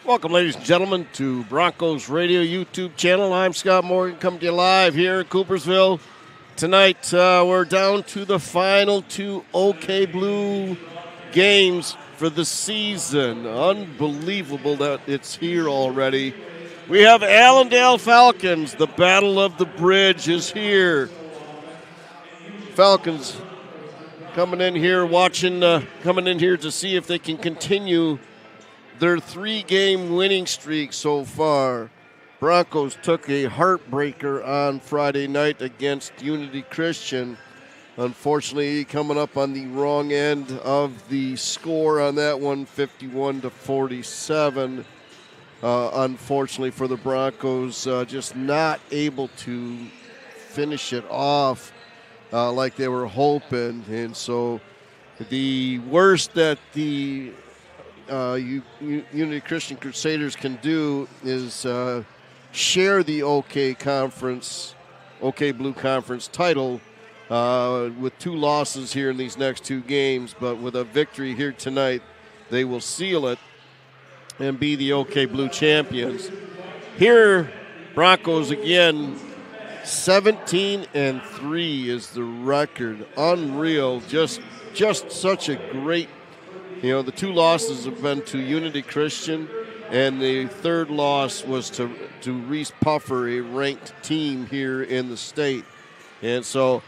Welcome, ladies and gentlemen, to Broncos Radio YouTube channel. I'm Scott Morgan, coming to you live here in Coopersville. Tonight, we're down to the final two OK Blue games for the season. Unbelievable that it's here already. We have Allendale Falcons. The Battle of the Bridge is here. Falcons coming in here to see if they can continue their 3-game winning streak so far. Broncos took a heartbreaker on Friday night against Unity Christian. Unfortunately, coming up on the wrong end of the score on that one, 51-47. Unfortunately for the Broncos, just not able to finish it off like they were hoping. And so the worst that the Unity Christian Crusaders can do is share the OK Blue Conference title with 2 losses here in these next 2 games. But with a victory here tonight, they will seal it and be the OK Blue champions. Here, Broncos again, 17-3 is the record. Unreal. Just such a great. The 2 losses have been to Unity Christian, and the 3rd loss was to Reese Puffer, a ranked team here in the state. And so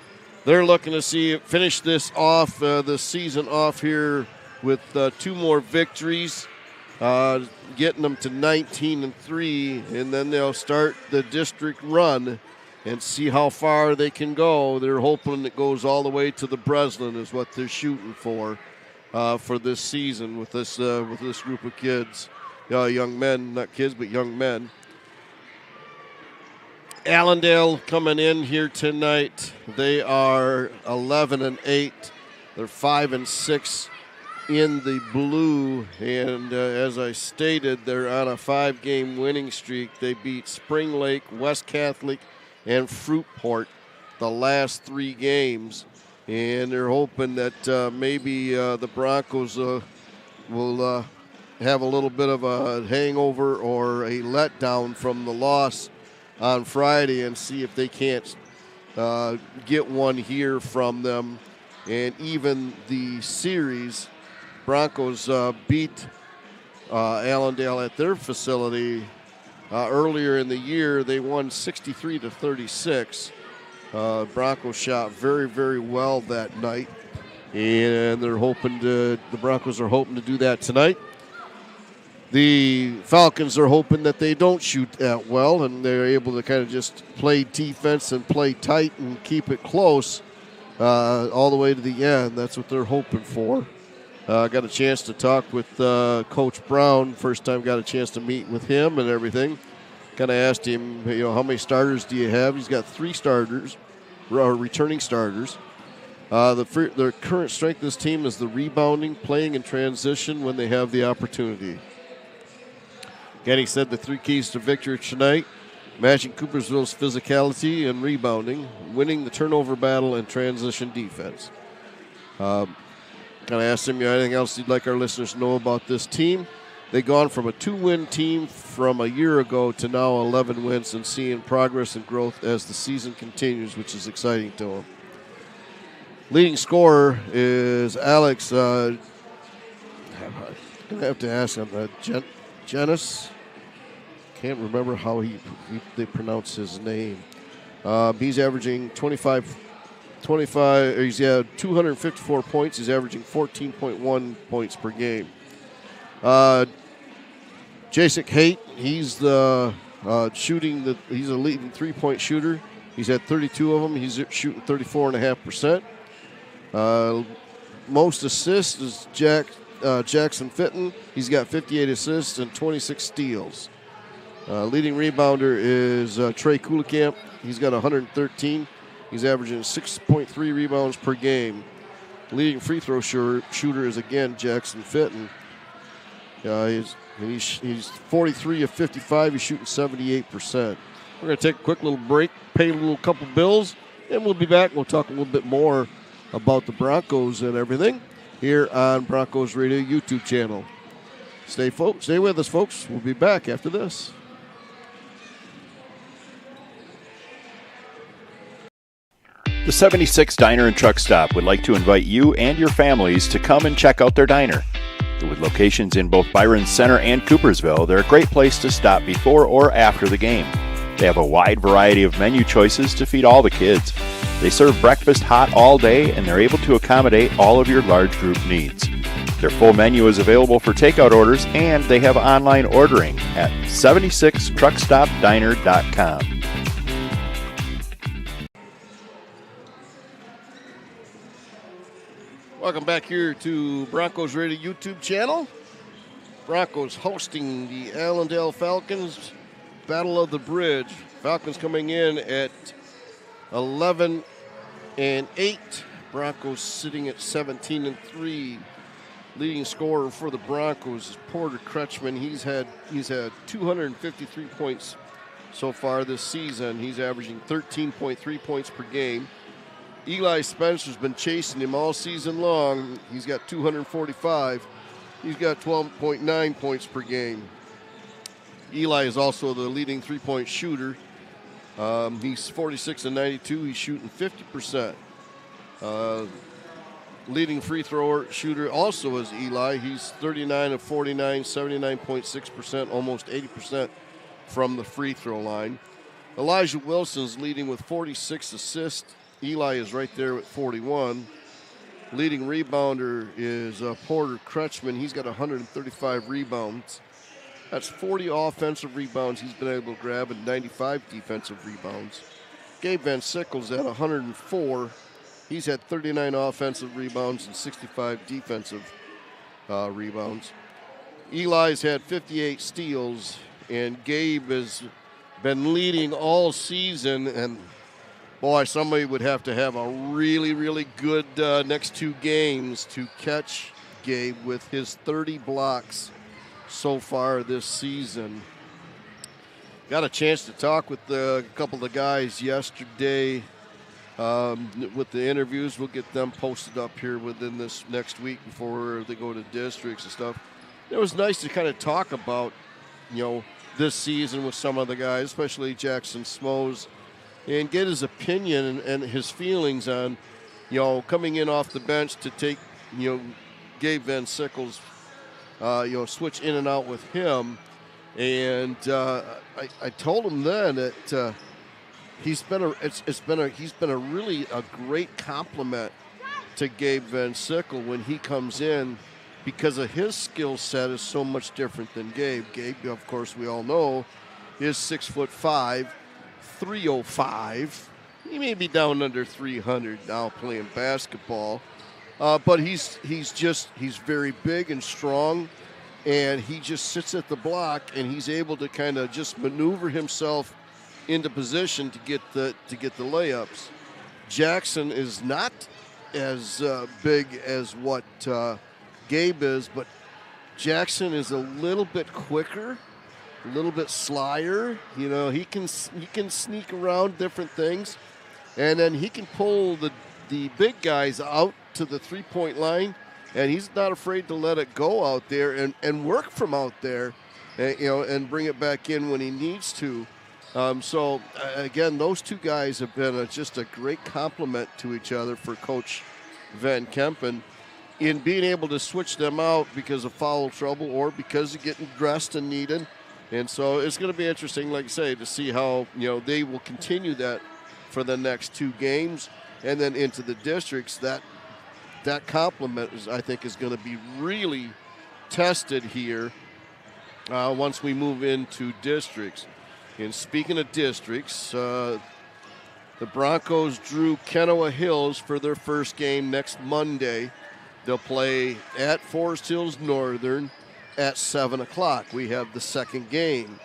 they're looking to finish this off, the season off here with 2 more victories, getting them to 19-3, and then they'll start the district run and see how far they can go. They're hoping it goes all the way to the Breslin is what they're shooting for this season with this group of kids, young men, not kids, but young men. Allendale coming in here tonight. They are 11-8. They're 5-6 in the blue, and as I stated, they're on a 5-game winning streak. They beat Spring Lake, West Catholic, and Fruitport the last 3 games. And they're hoping that maybe the Broncos will have a little bit of a hangover or a letdown from the loss on Friday and see if they can't get one here from them. And even the series, Broncos beat Allendale at their facility earlier in the year. They won 63-36. Broncos shot very, very well that night, and the Broncos are hoping to do that tonight. The Falcons are hoping that they don't shoot that well, and they're able to kind of just play defense and play tight and keep it close all the way to the end. That's what they're hoping for. I got a chance to talk with Coach Brown. First time got a chance to meet with him and everything. Kind of asked him, how many starters do you have? He's got 3 starters, returning starters. The current strength of this team is the rebounding, playing in transition when they have the opportunity. Again, he said the 3 keys to victory tonight: matching Coopersville's physicality and rebounding, winning the turnover battle, and transition defense. Kind of asked him, anything else you'd like our listeners to know about this team? They've gone from a 2-win team from a year ago to now 11 wins and seeing progress and growth as the season continues, which is exciting to them. Leading scorer is Alex. I'm going to have to ask him. Genis? Can't remember how they pronounce his name. He's averaging 25. He's had 254 points. He's averaging 14.1 points per game. Jasek Haight, he's the he's a leading 3-point shooter. He's had 32 of them. He's shooting 34.5%. Most assists is Jackson Fitton. He's got 58 assists and 26 steals. Leading rebounder is Trey Kulikamp. He's got 113. He's averaging 6.3 rebounds per game. Leading free throw shooter is again Jackson Fitton. He's 43 of 55. He's shooting 78%. We're going to take a quick little break, pay a couple bills, and we'll be back. We'll talk a little bit more about the Broncos and everything here on Broncos Radio YouTube channel. Stay with us, folks. We'll be back after this. The 76 Diner and Truck Stop would like to invite you and your families to come and check out their diner. With locations in both Byron Center and Coopersville, they're a great place to stop before or after the game. They have a wide variety of menu choices to feed all the kids. They serve breakfast hot all day, and they're able to accommodate all of your large group needs. Their full menu is available for takeout orders, and they have online ordering at 76truckstopdiner.com. Welcome back here to Broncos Radio YouTube channel. Broncos hosting the Allendale Falcons. Battle of the Bridge. Falcons coming in at 11-8. Broncos sitting at 17-3. Leading scorer for the Broncos is Porter Crutchman. He's had 253 points so far this season. He's averaging 13.3 points per game. Eli Spencer's been chasing him all season long. He's got 245. He's got 12.9 points per game. Eli is also the leading three-point shooter. He's 46-92. He's shooting 50%. Leading free thrower shooter also is Eli. He's 39 of 49, 79.6%, almost 80% from the free throw line. Elijah Wilson's leading with 46 assists. Eli is right there at 41. Leading rebounder is Porter Crutchman. He's got 135 rebounds. That's 40 offensive rebounds he's been able to grab and 95 defensive rebounds. Gabe Van Sickle's at 104. He's had 39 offensive rebounds and 65 defensive rebounds. Eli's had 58 steals, and Gabe has been leading all season. And boy, somebody would have to have a really, really good next two games to catch Gabe with his 30 blocks so far this season. Got a chance to talk with a couple of the guys yesterday with the interviews. We'll get them posted up here within this next week before they go to districts and stuff. It was nice to kind of talk about, this season with some of the guys, especially Jackson Smoes, and get his opinion and his feelings on, coming in off the bench to take, Gabe Van Sickle's, switch in and out with him. And I told him then that he's been a really great compliment to Gabe Van Sickle when he comes in, because of his skill set is so much different than Gabe. Gabe, of course, we all know, is 6'5", 305. He may be down under 300 now playing basketball, but he's very big and strong, and he just sits at the block and he's able to kind of just maneuver himself into position to get the layups. Jackson is not as big as what Gabe is, but Jackson is a little bit quicker, a little bit slyer. He can sneak around different things, and then he can pull the big guys out to the three-point line, and he's not afraid to let it go out there and work from out there, and bring it back in when he needs to. So again, those two guys have been just a great compliment to each other for Coach Van Kempen in being able to switch them out because of foul trouble or because of getting dressed and needed. And so it's going to be interesting, like I say, to see how they will continue that for the next two games, and then into the districts. That compliment I think is going to be really tested here once we move into districts. And speaking of districts, the Broncos drew Kenowa Hills for their first game next Monday. They'll play at Forest Hills Northern at 7 o'clock. We have the second game.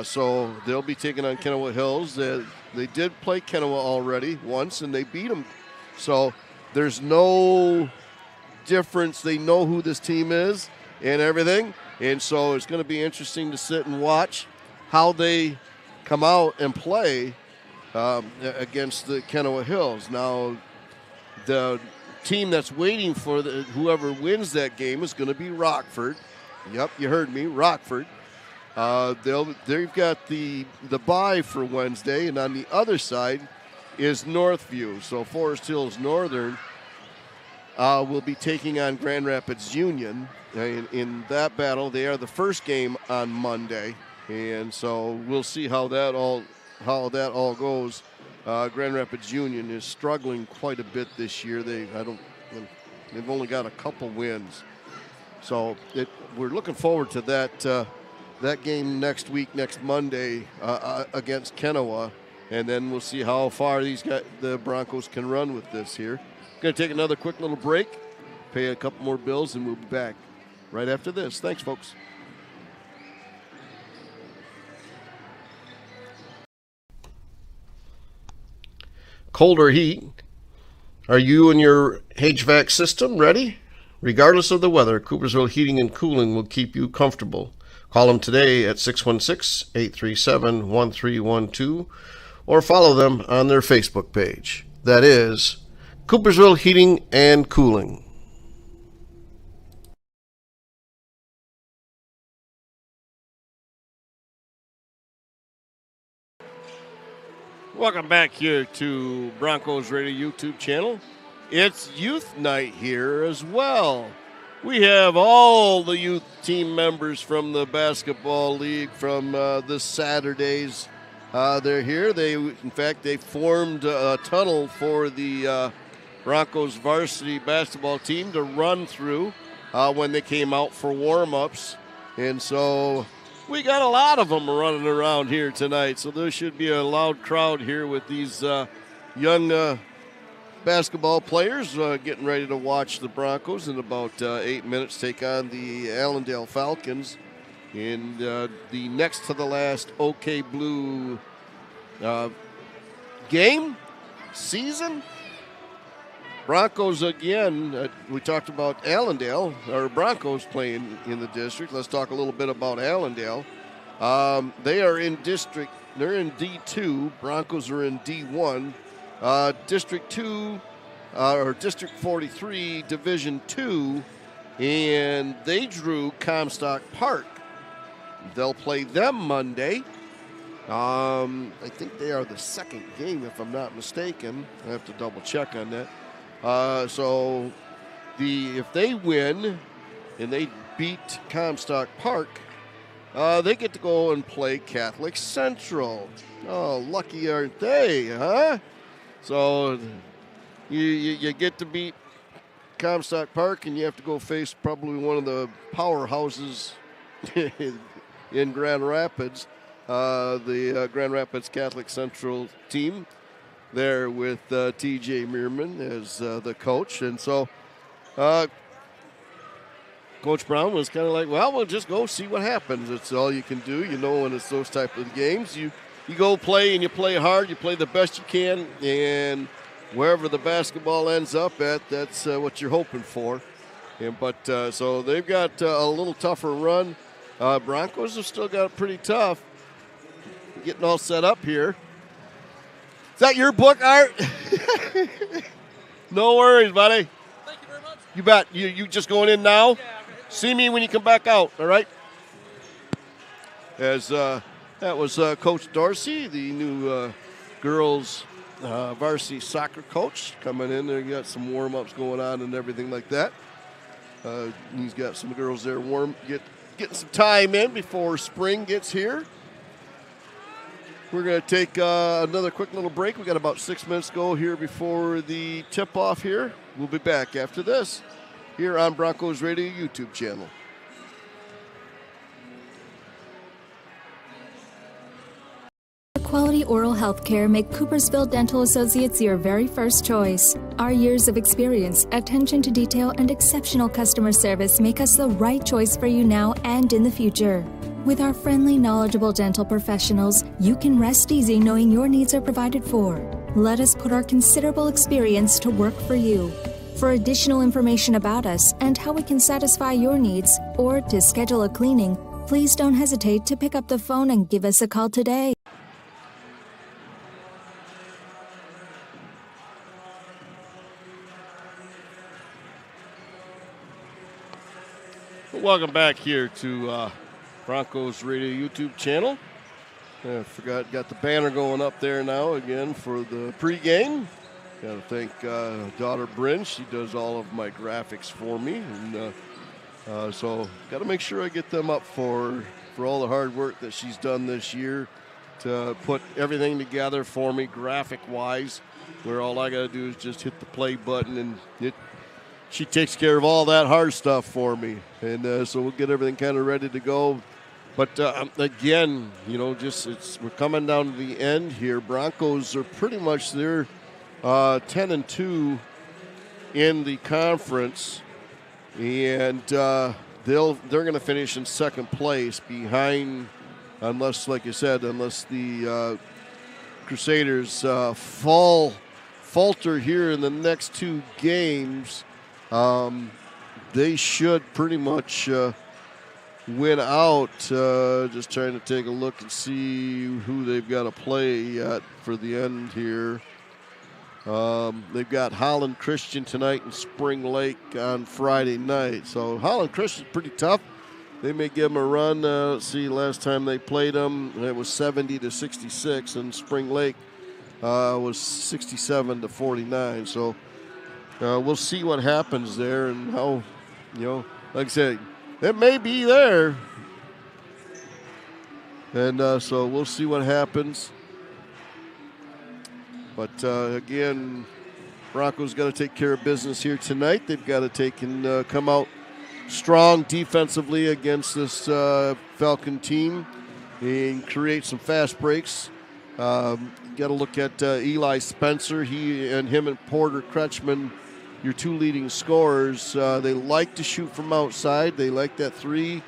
So they'll be taking on Kenowa Hills. They did play Kenowa already once, and they beat them. So there's no difference. They know who this team is and everything. And so it's going to be interesting to sit and watch how they come out and play against the Kenowa Hills. Now, the team that's waiting for whoever wins that game is going to be Rockford. Yep, you heard me, Rockford. They've got the bye for Wednesday, and on the other side is Northview. So Forest Hills Northern will be taking on Grand Rapids Union. In that battle, they are the first game on Monday, and so we'll see how that all goes. Grand Rapids Union is struggling quite a bit this year. They've only got a couple wins, so we're looking forward to that game next week, next Monday against Kennewa, and then we'll see how far the Broncos can run with this here. Going to take another quick little break, pay a couple more bills, and we'll be back right after this. Thanks, folks. Cold or heat? Are you and your HVAC system ready? Regardless of the weather, Coopersville Heating and Cooling will keep you comfortable. Call them today at 616-837-1312 or follow them on their Facebook page. That is Coopersville Heating and Cooling. Welcome back here to Broncos Radio YouTube channel. It's youth night here as well. We have all the youth team members from the basketball league from this Saturday's. They're here. They formed a tunnel for the Broncos varsity basketball team to run through when they came out for warm-ups. And so we got a lot of them running around here tonight. So there should be a loud crowd here with these young basketball players getting ready to watch the Broncos in about 8 minutes take on the Allendale Falcons in the next to the last OK Blue game season. Broncos again, we talked about Allendale, or Broncos playing in the district. Let's talk a little bit about Allendale. They are in district, they're in D2, Broncos are in D1. District 2, or District 43, Division 2, and they drew Comstock Park. They'll play them Monday. I think they are the second game, if I'm not mistaken. I have to double check on that. So if they win and they beat Comstock Park, they get to go and play Catholic Central. Oh, lucky aren't they, huh? So you get to beat Comstock Park, and you have to go face probably one of the powerhouses in Grand Rapids, the Grand Rapids Catholic Central team there with T.J. Meerman as the coach. And so Coach Brown was kind of like, well, we'll just go see what happens. It's all you can do. When it's those type of games, you go play and you play hard, you play the best you can, and wherever the basketball ends up at, that's what you're hoping for. So they've got a little tougher run. Broncos have still got it pretty tough. Getting all set up here. Is that your book, Art? No worries, buddy. Thank you very much. You bet. You just going in now? Yeah. See me when you come back out, all right? As that was Coach Dorsey, the new girls varsity soccer coach, coming in there. Got some warm-ups going on and everything like that. He's got some girls there getting some time in before spring gets here. We're going to take another quick little break. We got about 6 minutes to go here before the tip-off here. We'll be back after this here on Broncos Radio YouTube channel. Quality oral health care make Coopersville Dental Associates your very first choice. Our years of experience, attention to detail, and exceptional customer service make us the right choice for you now and in the future. With our friendly, knowledgeable dental professionals, you can rest easy knowing your needs are provided for. Let us put our considerable experience to work for you. For additional information about us and how we can satisfy your needs, or to schedule a cleaning, please don't hesitate to pick up the phone and give us a call today. Welcome back here to Broncos Radio YouTube channel. I forgot, got the banner going up there now again for the pregame. Got to thank daughter Bryn. She does all of my graphics for me, and so got to make sure I get them up for all the hard work that she's done this year to put everything together for me graphic-wise, where all I got to do is just hit the play button, and she takes care of all that hard stuff for me. And so we'll get everything kind of ready to go. But again, we're coming down to the end here. Broncos are pretty much there. 10-2 in the conference, and they're going to finish in second place behind, unless the Crusaders falter here in the next two games. They should pretty much win out. Just trying to take a look and see who they've got to play yet for the end here. They've got Holland Christian tonight and Spring Lake on Friday night. So Holland Christian's pretty tough. They may give them a run. Let's see, last time they played them, it was 70-66, and Spring Lake was 67-49. So we'll see what happens there and how, like I said, it may be there. And so we'll see what happens. But, again, Broncos got to take care of business here tonight. They've got to take and come out strong defensively against this Falcon team and create some fast breaks. Got to look at Eli Spencer. Him and Porter Kretschmann, your two leading scorers. They like to shoot from outside. They like that three.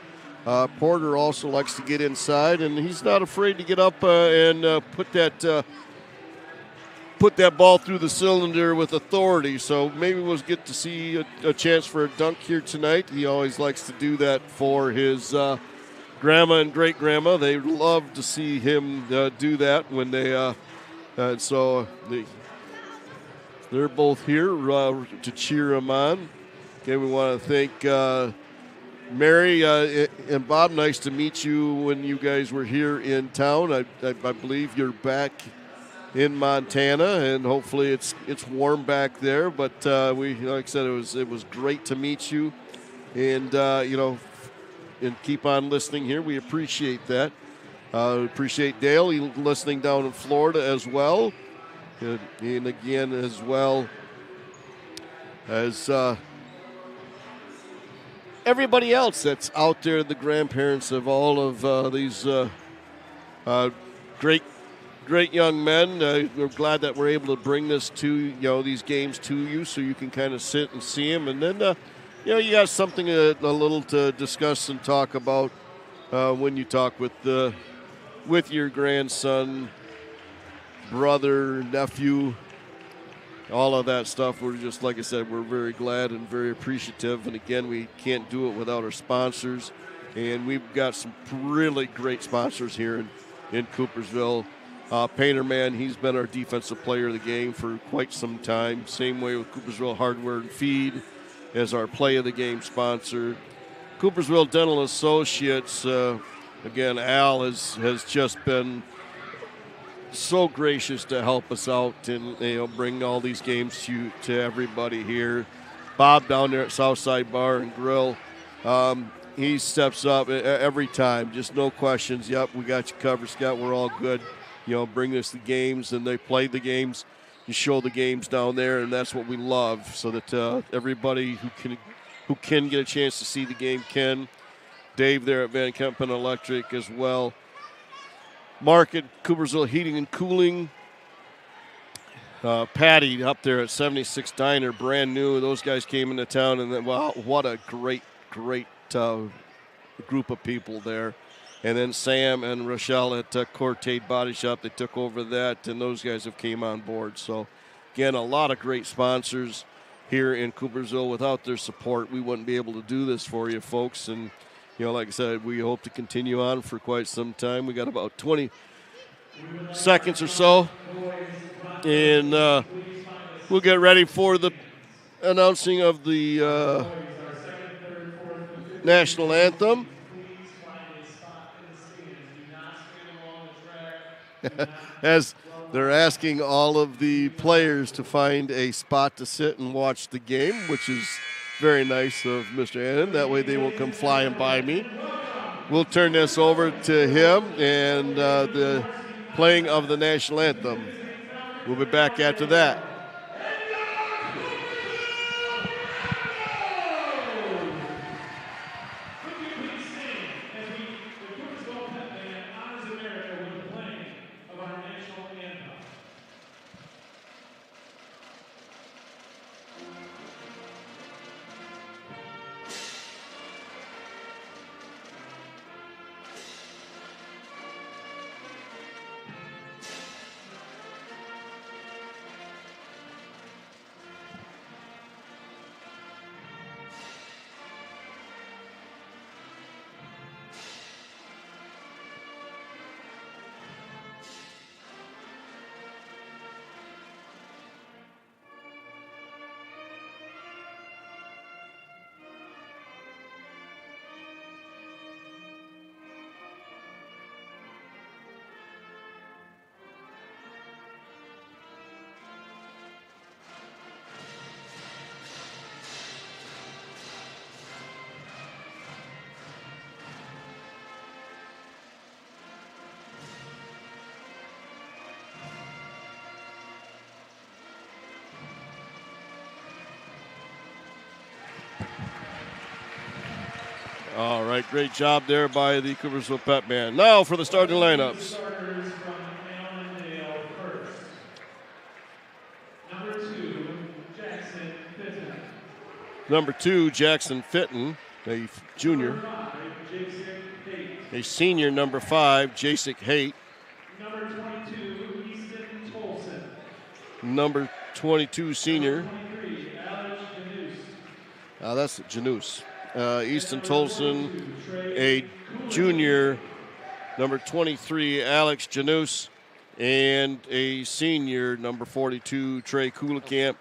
Porter also likes to get inside, and he's not afraid to get up and put that ball through the cylinder with authority. So maybe we'll get to see a chance for a dunk here tonight. He always likes to do that for his grandma and great-grandma. They love to see him do that when they they're both here to cheer him on. Okay, we want to thank Mary and Bob. Nice to meet you when you guys were here in town. I believe you're back in Montana, and hopefully it's warm back there. But like I said, it was great to meet you, and and keep on listening here. We appreciate that. Appreciate Dale listening down in Florida as well, and again as well as everybody else that's out there. The grandparents of all of these great young men. We're glad that we're able to bring this to these games to you, so you can kind of sit and see them, and then you got something a little to discuss and talk about when you talk with your grandson, brother, nephew, all of that stuff. We're just, like I said, we're very glad and very appreciative, and again, we can't do it without our sponsors, and we've got some really great sponsors here in Coopersville. Painter Man, he's been our defensive player of the game for quite some time. Same way with Coopersville Hardware and Feed as our play of the game sponsor. Coopersville Dental Associates, again, Al has just been so gracious to help us out and bring all these games to everybody here. Bob down there at Southside Bar and Grill, he steps up every time, just no questions. Yep, we got you covered, Scott. We're all good. Bring us the games, and they play the games. You show the games down there, and that's what we love, so that everybody who can get a chance to see the game can. Dave there at Van Kempen Electric as well. Mark at Coopersville Heating and Cooling. Patty up there at 76 Diner, brand new. Those guys came into town, and then, wow, what a great group of people there. And then Sam and Rochelle at Cortate Body Shop, they took over that, and those guys have came on board. So, again, a lot of great sponsors here in Coopersville. Without their support, we wouldn't be able to do this for you folks. And, like I said, we hope to continue on for quite some time. We got about 20 seconds or so, and we'll get ready for the announcing of the national anthem. As they're asking all of the players to find a spot to sit and watch the game, which is very nice of Mr. Annan. That way they won't come flying by me. We'll turn this over to him and the playing of the national anthem. We'll be back after that. All right, great job there by the Coopersville Pep Band. Now for the starting lineups. Number 2, Jackson Fitton, a junior. A senior, number 5, Jasek Haight. Number 22, Easton Tolson. Number 22, senior. Number 23, Alex Janus. That's Janus. Easton Tolson, a junior. Number 23, Alex Janus. And a senior, number 42, Trey Kuhlekamp.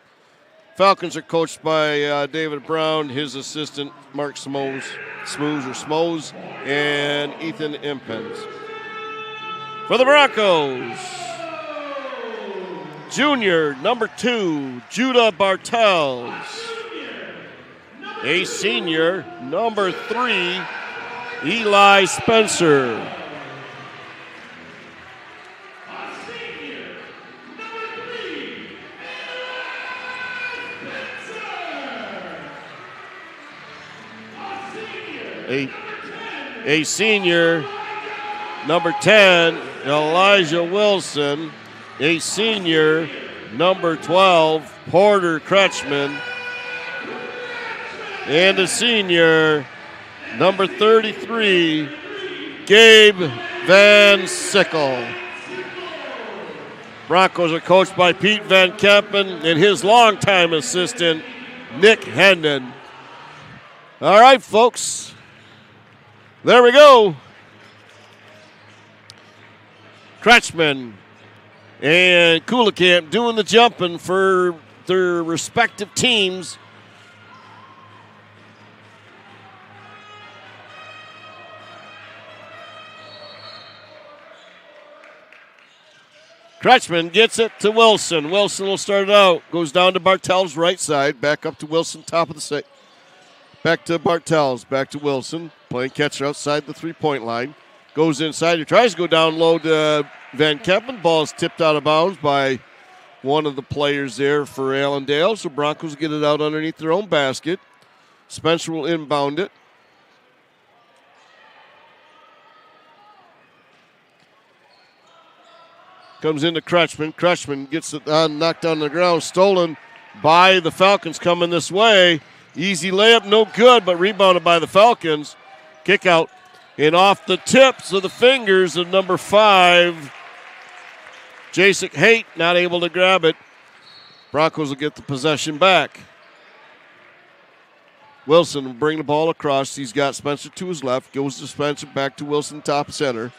Falcons are coached by David Brown, his assistant, Mark Smoes, and Ethan Impens. For the Broncos, junior, number 2, Judah Bartels. A senior, number 3, Eli Spencer. A senior, number 10, Elijah Wilson. A senior, number 12, Porter Kretschmann. And a senior, number 33, Gabe Van Sickle. Broncos are coached by Pete Van Kempen and his longtime assistant, Nick Hendon. All right, folks. There we go. Kretschmann and Kuhlekamp doing the jumping for their respective teams. Kretschmann gets it to Wilson. Wilson will start it out. Goes down to Bartels' right side. Back up to Wilson, top of the set. Back to Bartels. Back to Wilson. Playing catcher outside the three-point line. Goes inside. He tries to go down low to Van Kempen. Ball is tipped out of bounds by one of the players there for Allendale. So Broncos get it out underneath their own basket. Spencer will inbound it. Comes into Kretschmann. Kretschmann gets it knocked on the ground. Stolen by the Falcons coming this way. Easy layup, no good, but rebounded by the Falcons. Kick out. And off the tips of the fingers of number 5, Jasek Haight, not able to grab it. Broncos will get the possession back. Wilson will bring the ball across. He's got Spencer to his left. Goes to Spencer, back to Wilson, top center.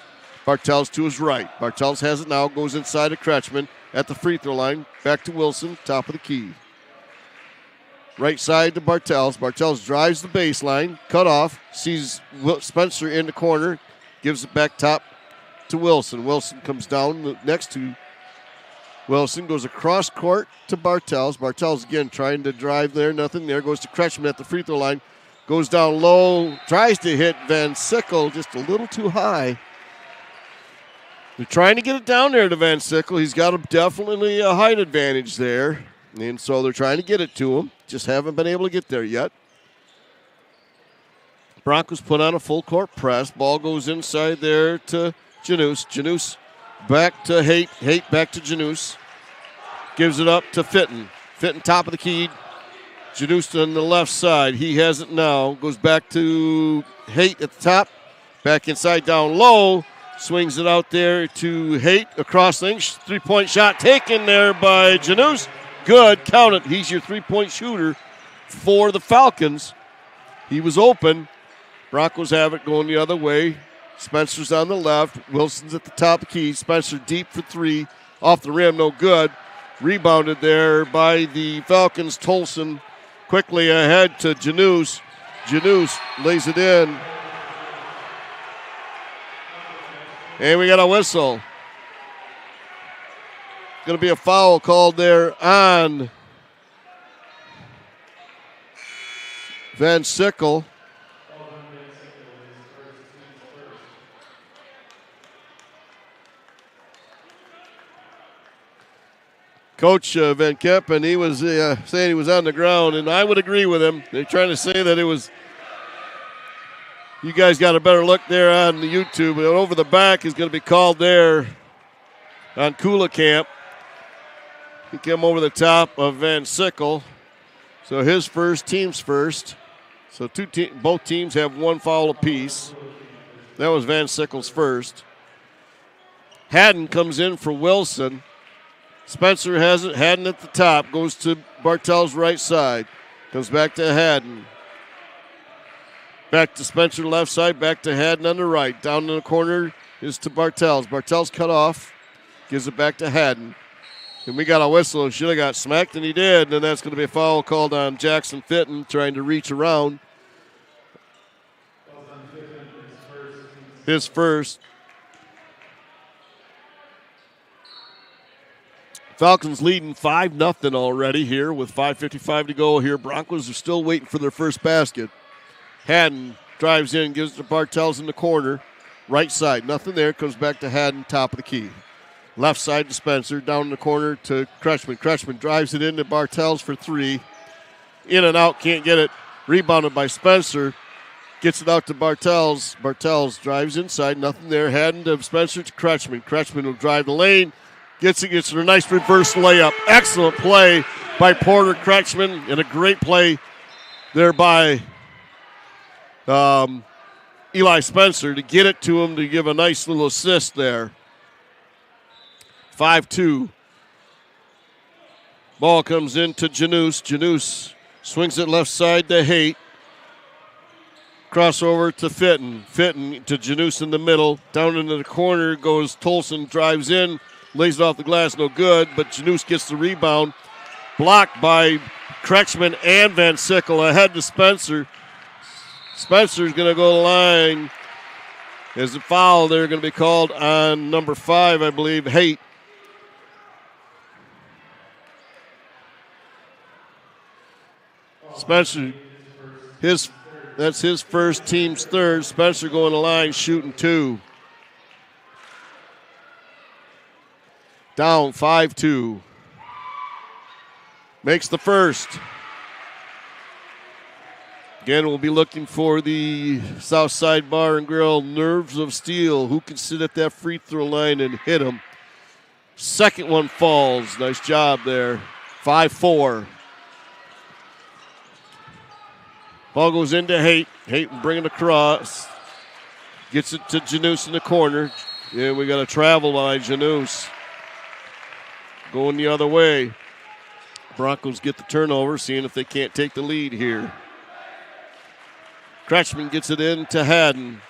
Bartels to his right. Bartels has it now, goes inside to Kretschmann at the free throw line. Back to Wilson, top of the key. Right side to Bartels. Bartels drives the baseline. Cut off. Sees Spencer in the corner. Gives it back top to Wilson. Wilson comes down next to Wilson. Goes across court to Bartels. Bartels again trying to drive there. Nothing there. Goes to Kretschmann at the free throw line. Goes down low. Tries to hit Van Sickle just a little too high. They're trying to get it down there to Van Sickle. He's got definitely a height advantage there. And so they're trying to get it to him. Just haven't been able to get there yet. Broncos put on a full court press. Ball goes inside there to Janus. Janus back to Haight. Haight back to Janus. Gives it up to Fitton. Fitton top of the key. Janus on the left side. He has it now. Goes back to Haight at the top. Back inside down low. Swings it out there to Haight. Across things. Three-point shot taken there by Janus. Good. Count it. He's your three-point shooter for the Falcons. He was open. Broncos have it going the other way. Spencer's on the left. Wilson's at the top of the key. Spencer deep for three. Off the rim. No good. Rebounded there by the Falcons. Tolson quickly ahead to Janus. Janus lays it in. And we got a whistle. Going to be a foul called there on Van Sickle. Coach Van Kempen, he was saying he was on the ground, and I would agree with him. They're trying to say that it was, you guys got a better look there on the YouTube. But over the back is going to be called there on Kuhlekamp. He came over the top of Van Sickle. So his first, team's first. So both teams have one foul apiece. That was Van Sickle's first. Haddon comes in for Wilson. Spencer has it. Haddon at the top. Goes to Bartel's right side. Comes back to Haddon. Back to Spencer left side. Back to Haddon on the right. Down in the corner is to Bartel's. Bartel's cut off. Gives it back to Haddon. And we got a whistle. Should have got smacked, and he did. And that's going to be a foul called on Jackson Fitton trying to reach around. His first. Falcons leading 5-0 already here with 5:55 to go here. Broncos are still waiting for their first basket. Haddon drives in, gives it to Bartels in the corner. Right side, nothing there. Comes back to Haddon, top of the key. Left side to Spencer, down in the corner to Kretschmann. Kretschmann drives it into Bartels for three. In and out, can't get it. Rebounded by Spencer. Gets it out to Bartels. Bartels drives inside, nothing there. Haddon to Spencer to Kretschmann. Kretschmann will drive the lane. Gets a nice reverse layup. Excellent play by Porter Kretschmann, and a great play there by Eli Spencer to get it to him to give a nice little assist there. 5-2. Ball comes into Janus. Janus swings it left side to Haight. Crossover to Fitton. Fitton to Janus in the middle. Down into the corner goes Tolson, drives in. Lays it off the glass, no good, but Janus gets the rebound. Blocked by Kretschmann and Van Sickle. Ahead to Spencer. Spencer's going to go to the line. As a foul, they're going to be called on number 5, I believe, Haight. Spencer, that's his first, team's third. Spencer going to the line, shooting 2. Down 5-2. Makes the first. Again, we'll be looking for the Southside Bar and Grill Nerves of Steel. Who can sit at that free throw line and hit him? Second one falls. Nice job there. 5-4. Ball goes into Haight. Haight will bring it across. Gets it to Janus in the corner. And we got a travel by Janus. Going the other way. Broncos get the turnover, seeing if they can't take the lead here. Kretschmann gets it in to Haddon.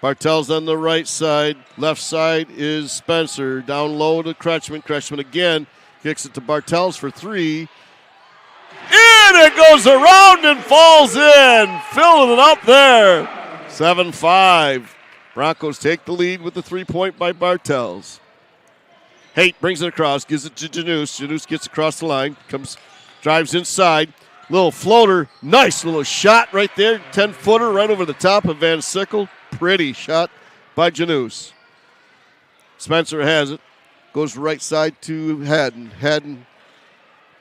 Bartels on the right side. Left side is Spencer. Down low to Kretschmann. Kretschmann again. Kicks it to Bartels for 3. and it goes around and falls in. Filling it up there. 7-5. Broncos take the lead with the 3-point by Bartels. Haight brings it across, gives it to Janus. Janus gets across the line, drives inside. Little floater, nice little shot right there. 10-footer right over the top of Van Sickle. Pretty shot by Janus. Spencer has it. Goes right side to Haddon. Haddon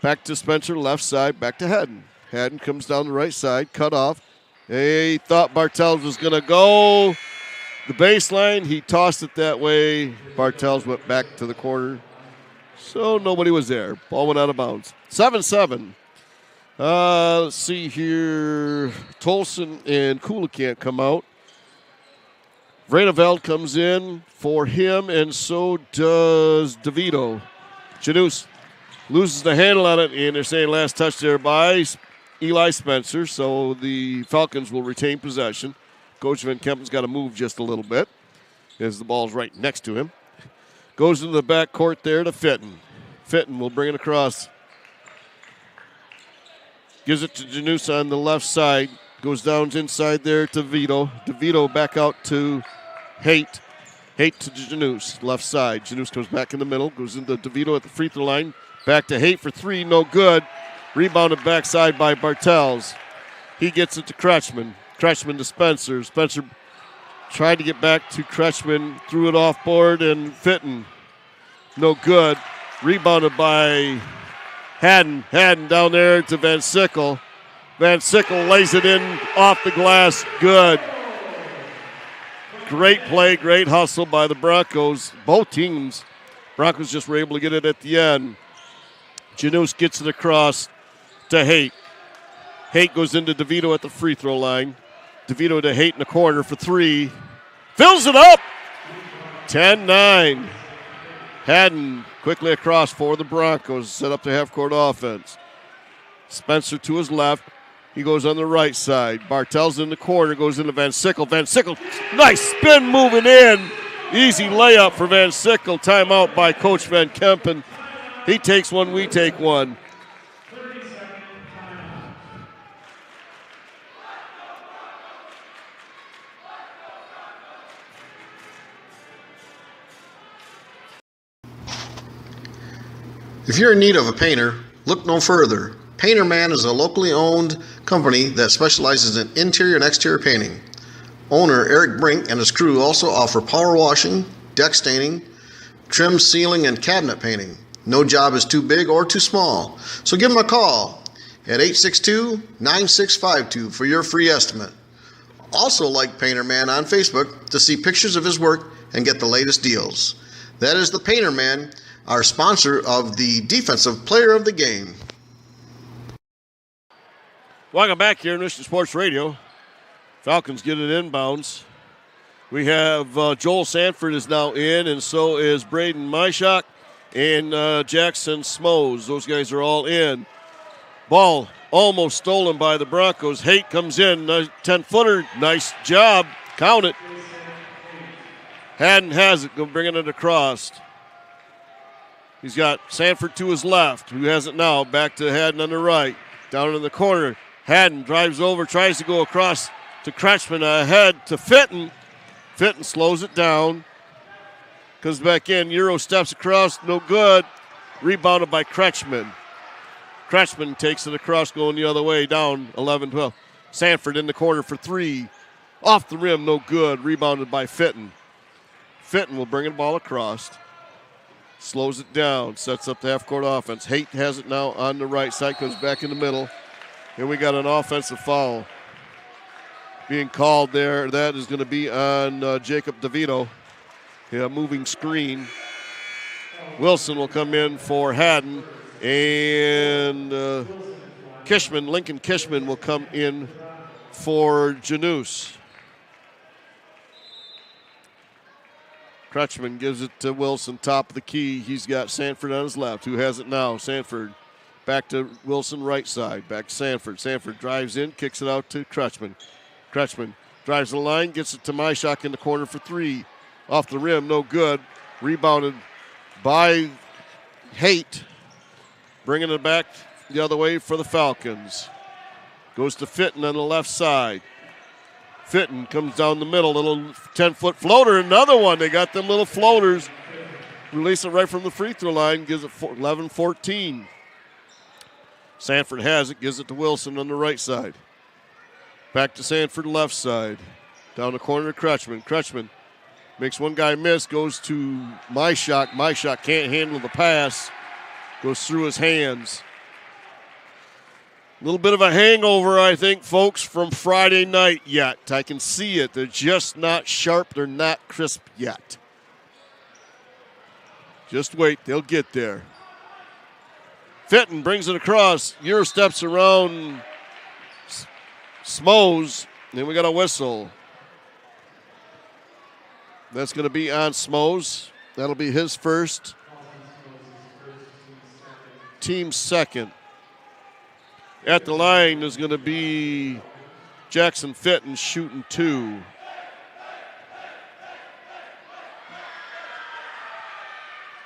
back to Spencer, left side, back to Haddon. Haddon comes down the right side, cut off. He thought Bartels was going to go the baseline. He tossed it that way. Bartels went back to the corner. So nobody was there. Ball went out of bounds. 7-7. Let's see here. Tolson and Kula can't come out. Vredeveld comes in for him, and so does DeVito. Janus loses the handle on it, and they're saying last touch there by Eli Spencer, so the Falcons will retain possession. Coach Van Kempen's got to move just a little bit as the ball's right next to him. Goes into the back court there to Fitton. Fitton will bring it across. Gives it to Janus on the left side. Goes down inside there to Vito. DeVito back out to Haight. Haight to Janus, left side. Janus comes back in the middle. Goes into DeVito at the free throw line. Back to Haight for three, no good. Rebounded backside by Bartels. He gets it to Kretschmann. Kretschmann to Spencer. Spencer tried to get back to Kretschmann. Threw it off board and Fitton. No good. Rebounded by Haddon. Haddon down there to Van Sickle. Van Sickle lays it in off the glass. Good. Great play, great hustle by the Broncos. Both teams. Broncos just were able to get it at the end. Janus gets it across to Haight. Haight goes into DeVito at the free throw line. DeVito to Haight in the corner for three. Fills it up. 10-9. Haddon quickly across for the Broncos. Set up the half-court offense. Spencer to his left. He goes on the right side. Bartels in the corner, goes into Van Sickle. Van Sickle, nice spin moving in. Easy layup for Van Sickle. Timeout by Coach Van Kempen. He takes one, we take one. If you're in need of a painter, look no further. Painter Man is a locally owned company that specializes in interior and exterior painting. Owner Eric Brink and his crew also offer power washing, deck staining, trim, ceiling, and cabinet painting. No job is too big or too small, so give them a call at 862-9652 for your free estimate. Also like Painter Man on Facebook to see pictures of his work and get the latest deals. That is the Painter Man, our sponsor of the Defensive Player of the Game. Welcome back here in Michigan Sports Radio. Falcons get it inbounds. We have Joel Sanford is now in, and so is Braden Myshak and Jackson Smoes. Those guys are all in. Ball almost stolen by the Broncos. Haight comes in, 10-footer. Nice job. Count it. Haddon has it, bringing it across. He's got Sanford to his left, who has it now. Back to Haddon on the right. Down in the corner. Haddon drives over, tries to go across to Kretschmann, ahead to Fitton. Fitton slows it down. Comes back in. Euro steps across, no good. Rebounded by Kretschmann. Kretschmann takes it across, going the other way, down 11-12. Sanford in the corner for three. Off the rim, no good. Rebounded by Fitton. Fitton will bring the ball across. Slows it down, sets up the half-court offense. Haight has it now on the right side, comes back in the middle. And we got an offensive foul being called there. That is going to be on Jacob DeVito. Yeah, moving screen. Wilson will come in for Haddon. And Lincoln Kishman will come in for Janus. Kretschmann gives it to Wilson, top of the key. He's got Sanford on his left. Who has it now? Sanford back to Wilson, right side. Back to Sanford. Sanford drives in, kicks it out to Kretschmann. Kretschmann drives the line, gets it to Myshak in the corner for three. Off the rim, no good. Rebounded by Haight. Bringing it back the other way for the Falcons. Goes to Fitton on the left side. Fitton comes down the middle, little 10-foot floater, another one. They got them little floaters. Release it right from the free throw line, gives it 11-14. Sanford has it, gives it to Wilson on the right side. Back to Sanford left side. Down the corner to Crutchman. Crutchman makes one guy miss, goes to Myshak. Myshak can't handle the pass. Goes through his hands. A little bit of a hangover, I think, folks, from Friday night yet. I can see it. They're just not sharp. They're not crisp yet. Just wait. They'll get there. Fitton brings it across. Euro steps around Smoes. Then we got a whistle. That's going to be on Smoes. That'll be his first. Team second. At the line is going to be Jackson Fitton shooting 2.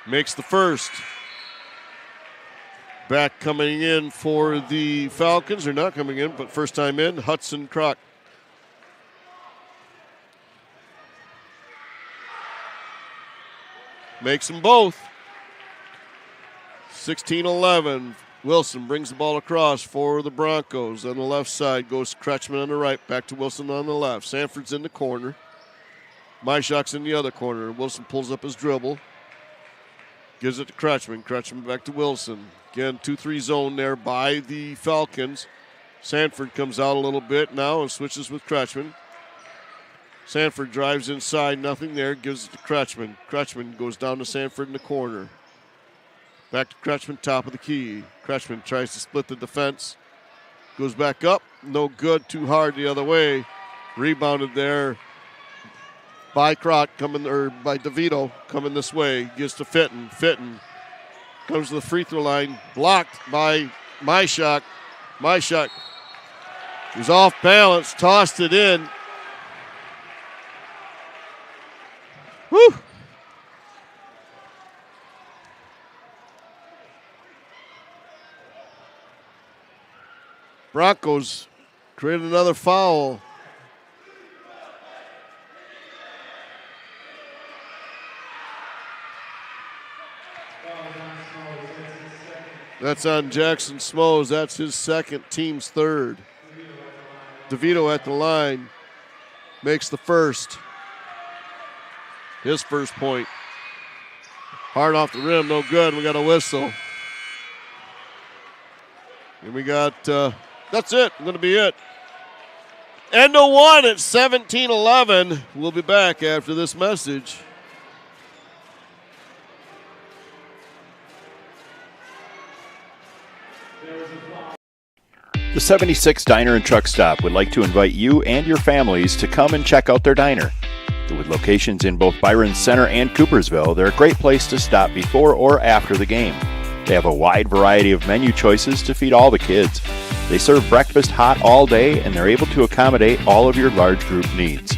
Makes the first. Back coming in for the Falcons. They're not coming in, but first time in, Hudson Crock. Makes them both. 16-11. Wilson brings the ball across for the Broncos. On the left side goes Crutchman on the right. Back to Wilson on the left. Sanford's in the corner. Myshak's in the other corner. Wilson pulls up his dribble. Gives it to Crutchman. Crutchman back to Wilson. Again, 2-3 zone there by the Falcons. Sanford comes out a little bit now and switches with Crutchman. Sanford drives inside, nothing there, gives it to Crutchman. Crutchman goes down to Sanford in the corner. Back to Crutchman, top of the key. Crutchman tries to split the defense. Goes back up, no good, too hard the other way. Rebounded there by Croc by DeVito coming this way. Gives to Fitton. Fitton comes to the free throw line, blocked by Myshak. Myshak was off balance, tossed it in. Whew. Broncos create another foul. That's on Jackson Smoes. That's his second, team's third. DeVito at the line makes the first. His first point. Hard off the rim, no good. We got a whistle. And we got, that's it. Going to be it. End of one at 17-11. We'll be back after this message. The 76 Diner and Truck Stop would like to invite you and your families to come and check out their diner. With locations in both Byron Center and Coopersville, they're a great place to stop before or after the game. They have a wide variety of menu choices to feed all the kids. They serve breakfast hot all day, and they're able to accommodate all of your large group needs.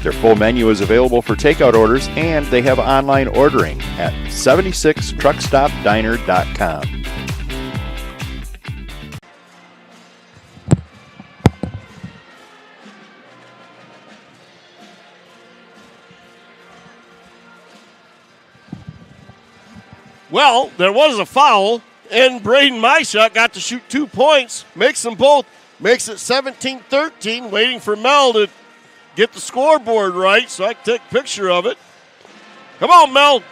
Their full menu is available for takeout orders, and they have online ordering at 76truckstopdiner.com. Well, there was a foul, and Braden Myshak got to shoot 2 points, makes them both, makes it 17-13, waiting for Mel to get the scoreboard right so I can take a picture of it. Come on, Mel.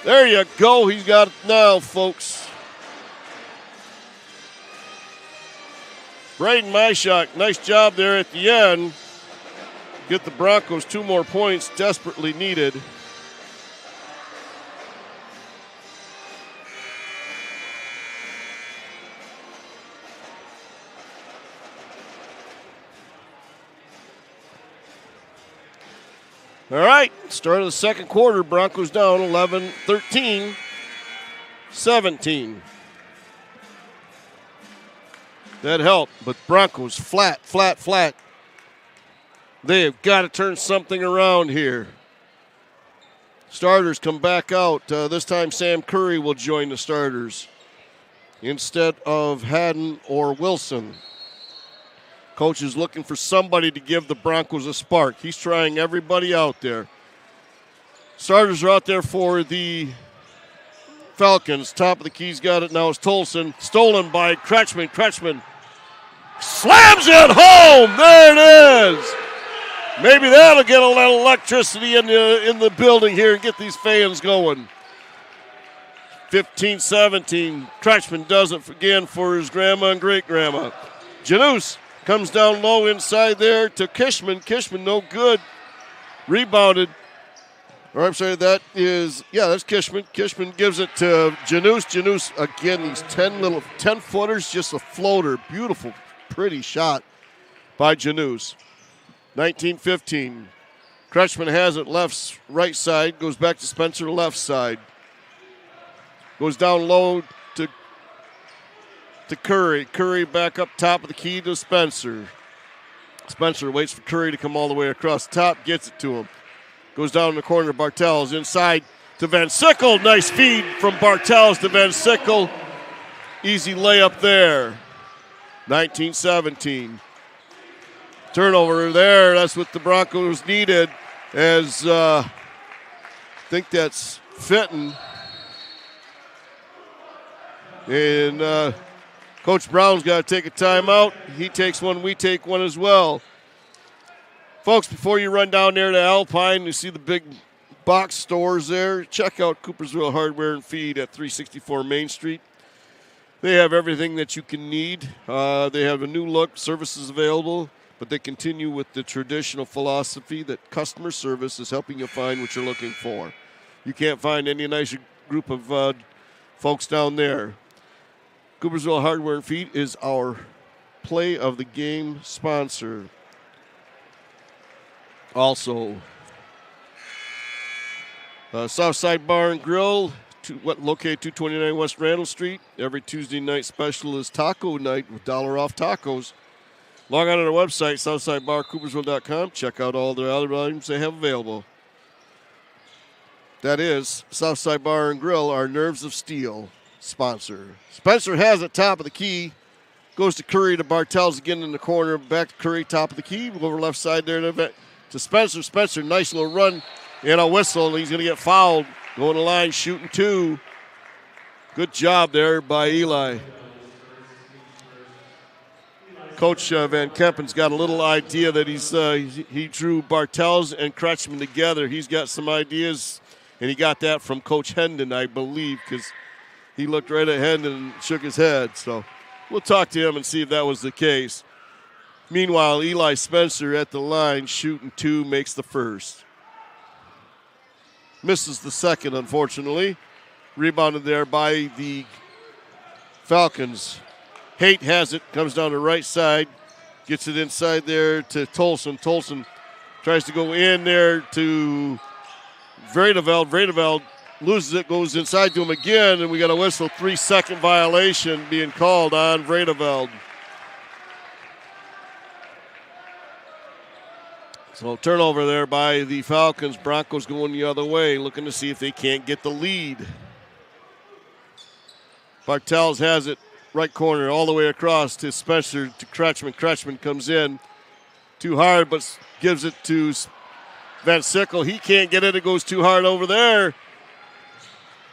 There you go. He's got it now, folks. Braden Myshak, nice job there at the end. Get the Broncos 2 more points, desperately needed. All right, start of the second quarter, Broncos down 11-13, 17. That helped, but Broncos flat. They have got to turn something around here. Starters come back out. This time Sam Curry will join the starters. instead of Haddon or Wilson. Coach is looking for somebody to give the Broncos a spark. He's trying everybody out there. Starters are out there for the Falcons. Top of the key's got it now is Tolson. Stolen by Kretschmann. Kretschmann slams it home. There it is. Maybe that'll get a little electricity in the building here and get these fans going. 15-17. Kretschmann does it again for his grandma and great-grandma. Janus comes down low inside there to Kishman. Kishman no good. Rebounded. Or I'm sorry, that's Kishman. Kishman gives it to Janus. Janus, again, these 10-footers, just a floater. Beautiful, pretty shot by Janus. 19-15. Kretschmann has it right side, goes back to Spencer left side. Goes down low to Curry. Curry back up top of the key to Spencer. Spencer waits for Curry to come all the way across the top, gets it to him. Goes down in the corner, Bartels inside to Van Sickle. Nice feed from Bartels to Van Sickle. Easy layup there. 19-17. Turnover there. That's what the Broncos needed, as I think that's Fitton. And Coach Brown's got to take a timeout. He takes one, we take one as well. Folks, before you run down there to Alpine, you see the big box stores there. Check out Coopersville Hardware and Feed at 364 Main Street. They have everything that you can need. They have a new look, services available, but they continue with the traditional philosophy that customer service is helping you find what you're looking for. You can't find any nicer group of folks down there. Coopersville Hardware and Feed is our play of the game sponsor. Also, Southside Bar and Grill, located 229 West Randall Street. Every Tuesday night special is taco night with $1 off tacos. Log on to their website, southsidebarcoopersville.com. Check out all the other items they have available. That is Southside Bar and Grill, our Nerves of Steel sponsor. Spencer has it top of the key. Goes to Curry to Bartels again in the corner. Back to Curry, top of the key. Over left side there to Spencer. Spencer, nice little run and a whistle. He's going to get fouled. Going to the line, shooting two. Good job there by Eli. Coach Van Kempen's got a little idea that he drew Bartels and Kretschmann together. He's got some ideas, and he got that from Coach Hendon, I believe, because he looked right at Hendon and shook his head. So we'll talk to him and see if that was the case. Meanwhile, Eli Spencer at the line, shooting two, makes the first. Misses the second, unfortunately. Rebounded there by the Falcons. Haight has it, comes down the right side, gets it inside there to Tolson. Tolson tries to go in there to Vredeveld. Vredeveld loses it, goes inside to him again, and we got a whistle. 3-second violation being called on Vredeveld. So turnover there by the Falcons. Broncos going the other way, looking to see if they can't get the lead. Bartels has it right corner all the way across to Spencer to Kretschmann. Kretschmann comes in too hard, but gives it to Van Sickle. He can't get it. It goes too hard over there.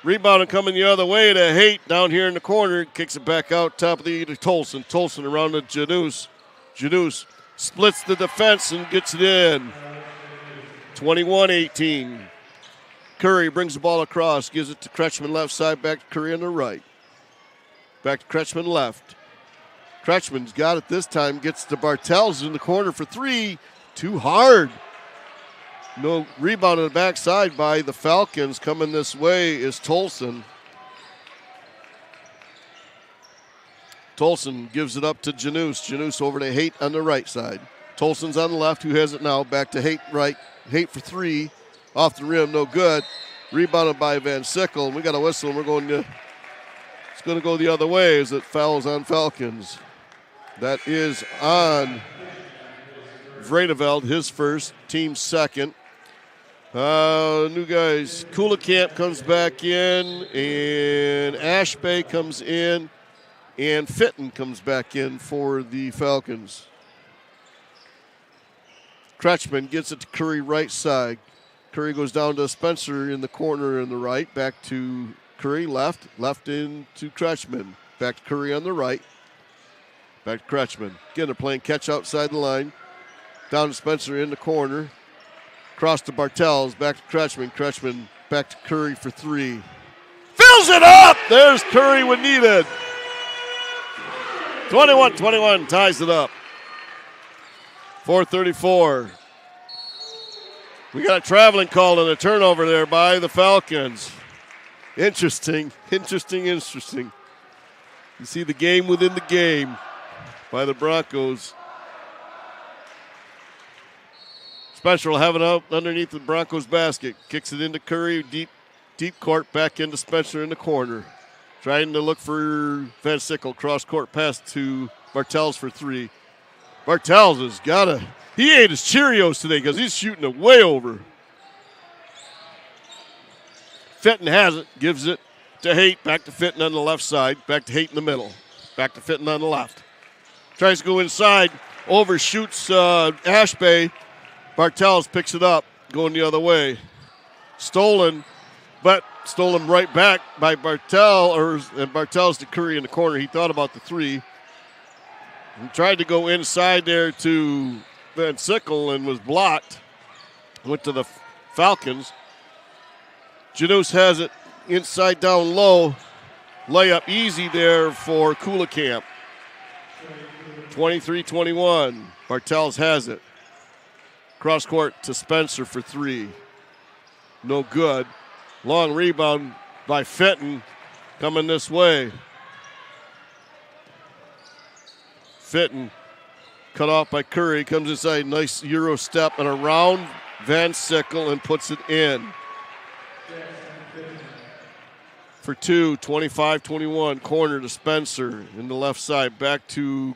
Rebound and coming the other way to Haight down here in the corner. Kicks it back out top of the to Tolson. Tolson around to Janus. Janus splits the defense and gets it in. 21-18. Curry brings the ball across, gives it to Kretschmann left side, back to Curry on the right. Back to Kretschmann left. Kretschmann's got it this time, gets to Bartels in the corner for three. Too hard. No rebound on the backside by the Falcons. Coming this way is Tolson. Tolson gives it up to Janus. Janus over to Haight on the right side. Tolson's on the left, who has it now. Back to Haight right. Haight for three. Off the rim, no good. Rebounded by Van Sickle. And we got a whistle, and it's going to go the other way as it fouls on Falcons. That is on Vredeveld, his first, team second. New guys. Kulikamp comes back in, and Ashbay comes in. and Fitton comes back in for the Falcons. Kretschmann gets it to Curry right side. Curry goes down to Spencer in the corner in the right. Back to Curry left. Left into Kretschmann. Back to Curry on the right. Back to Kretschmann. Again, they're playing catch outside the line. Down to Spencer in the corner. Cross to Bartels. Back to Kretschmann. Kretschmann back to Curry for three. Fills it up! There's Curry when needed. 21-21 ties it up. 4:34. We got a traveling call and a turnover there by the Falcons. Interesting. You see the game within the game by the Broncos. Spencer will have it out underneath the Broncos basket. Kicks it into Curry, deep court, back into Spencer in the corner. Trying to look for Van Sickle. Cross court pass to Bartels for three. Bartels has got he ate his Cheerios today because he's shooting it way over. Fitton has it, gives it to Haight. Back to Fitton on the left side. Back to Haight in the middle. Back to Fitton on the left. Tries to go inside. Overshoots Ashbay. Bartels picks it up, going the other way. Stolen right back by Bartels to Curry in the corner. He thought about the three. He tried to go inside there to Van Sickle and was blocked. Went to the Falcons. Janus has it inside down low. Layup easy there for Kuhlekamp. 23-21. Bartels has it. Cross court to Spencer for three. No good. Long rebound by Fitton coming this way. Fitton cut off by Curry. Comes inside. Nice Euro step and around Van Sickle and puts it in. For two, 25-21. Corner to Spencer in the left side. Back to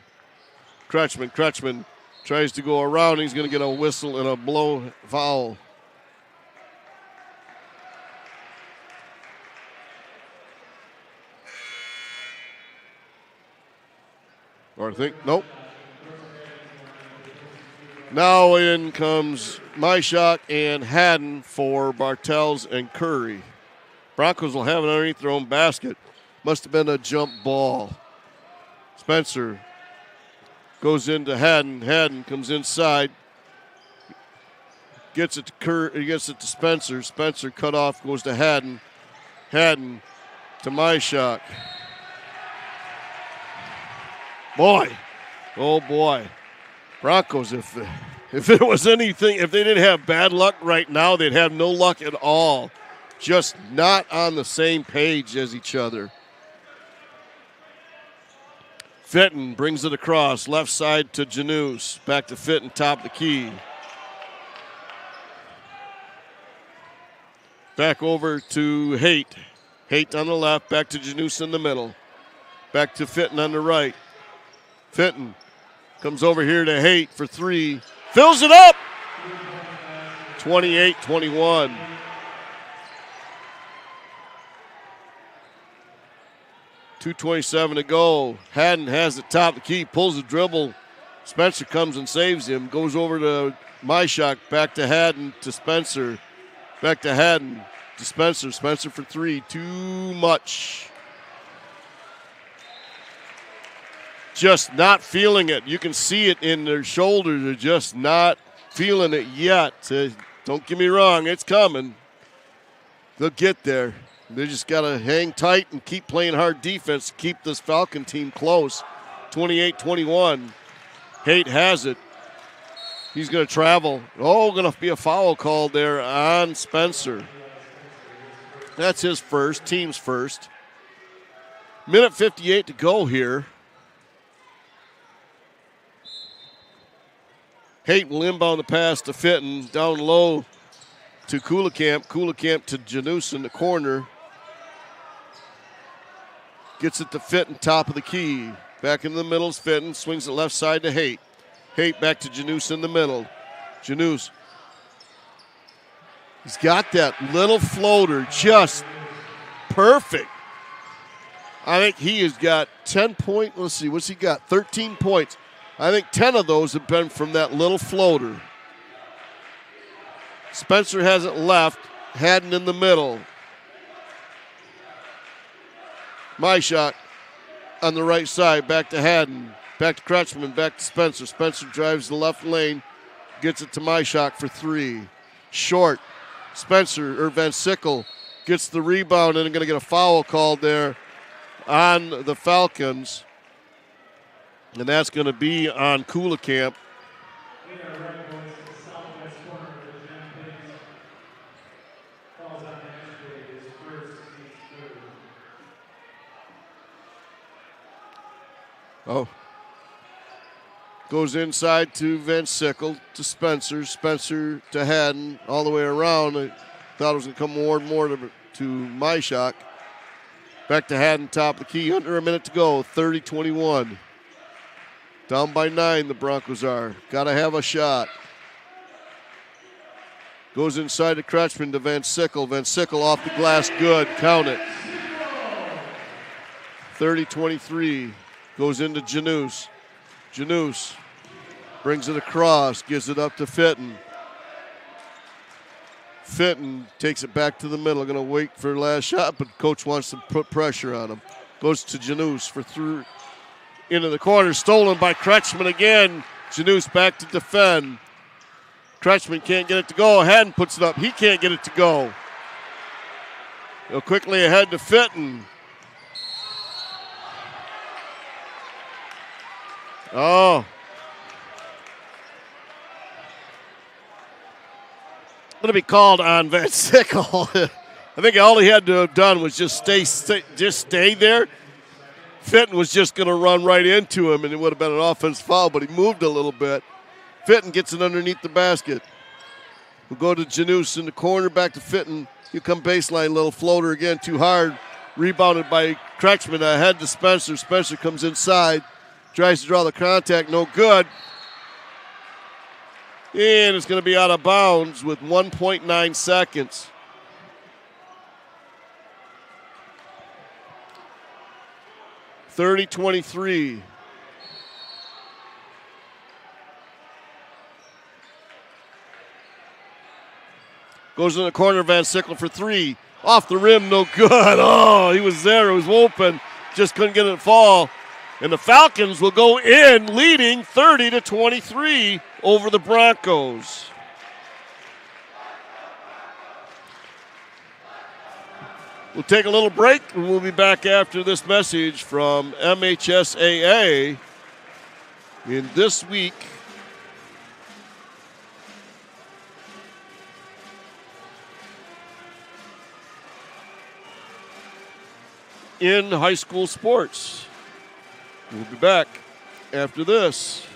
Kretschmann. Kretschmann tries to go around. He's going to get a whistle and a blow foul. Or I think, nope. Now in comes Myshak and Haddon for Bartels and Curry. Broncos will have it underneath their own basket. Must have been a jump ball. Spencer goes into Haddon. Haddon comes inside. Gets it to Curry. Gets it to Spencer. Spencer cut off. Goes to Haddon. Haddon to Myshak. Boy, oh boy. Broncos, if it was anything, if they didn't have bad luck right now, they'd have no luck at all. Just not on the same page as each other. Fitton brings it across, left side to Janus. Back to Fitton, top of the key. Back over to Haight. Haight on the left, back to Janus in the middle. Back to Fitton on the right. Fitton comes over here to Haight for three. Fills it up! 28-21. .227 to go. Haddon has the top of the key, pulls the dribble. Spencer comes and saves him. Goes over to Myshak, back to Haddon to Spencer. Back to Haddon to Spencer. Spencer for three. Too much. Just not feeling it. You can see it in their shoulders. They're just not feeling it yet. Don't get me wrong, it's coming. They'll get there. They just got to hang tight and keep playing hard defense to keep this Falcon team close. 28-21. Haight has it. He's going to travel. Oh, going to be a foul called there on Spencer. That's his first, team's first. Minute 58 to go here. Haight will inbound the pass to Fitton. Down low to Kuhlekamp. Kuhlekamp to Janus in the corner. Gets it to Fitton, top of the key. Back in the middle is Fitton. Swings it left side to Haight. Haight back to Janus in the middle. Janus. He's got that little floater just perfect. I think he has got 10 points. Let's see, what's he got? 13 points. I think 10 of those have been from that little floater. Spencer hasn't left. Haddon in the middle. My shot on the right side. Back to Haddon. Back to Kretschmann. Back to Spencer. Spencer drives the left lane. Gets it to my shot for 3. Short. Spencer, or Van Sickle, gets the rebound and going to get a foul called there on the Falcons. And that's going to be on Kuhlekamp. Oh. Goes inside to Van Sickle, to Spencer. Spencer to Haddon, all the way around. I thought it was going to come more and more to my shot. Back to Haddon, top of the key. Under a minute to go, 30-21. Down by 9, the Broncos are. Got to have a shot. Goes inside to Kretschmann to Van Sickle. Van Sickle off the glass, good. Count it. 30-23. Goes into Janus. Janus brings it across, gives it up to Fitton. Fitton takes it back to the middle. Going to wait for the last shot, but coach wants to put pressure on him. Goes to Janus for through into the corner. Stolen by Kretschmann again. Janus back to defend. Kretschmann can't get it to go. Haddon puts it up. He can't get it to go. Go quickly ahead to Fitton. Oh. Going to be called on Van Sickle. I think all he had to have done was just stay there. Fitton was just going to run right into him, and it would have been an offensive foul, but he moved a little bit. Fitton gets it underneath the basket. We'll go to Janus in the corner, back to Fitton. You come baseline, little floater again, too hard. Rebounded by Kretschmann, ahead to Spencer. Spencer comes inside. Tries to draw the contact, no good. And it's going to be out of bounds with 1.9 seconds. (30-23). Goes in the corner, Van Sickle for 3. Off the rim, no good. Oh, he was there, it was open. Just couldn't get it to fall. And the Falcons will go in leading 30-23 over the Broncos. We'll take a little break, and we'll be back after this message from MHSAA. In this week, in high school sports. We'll be back after this.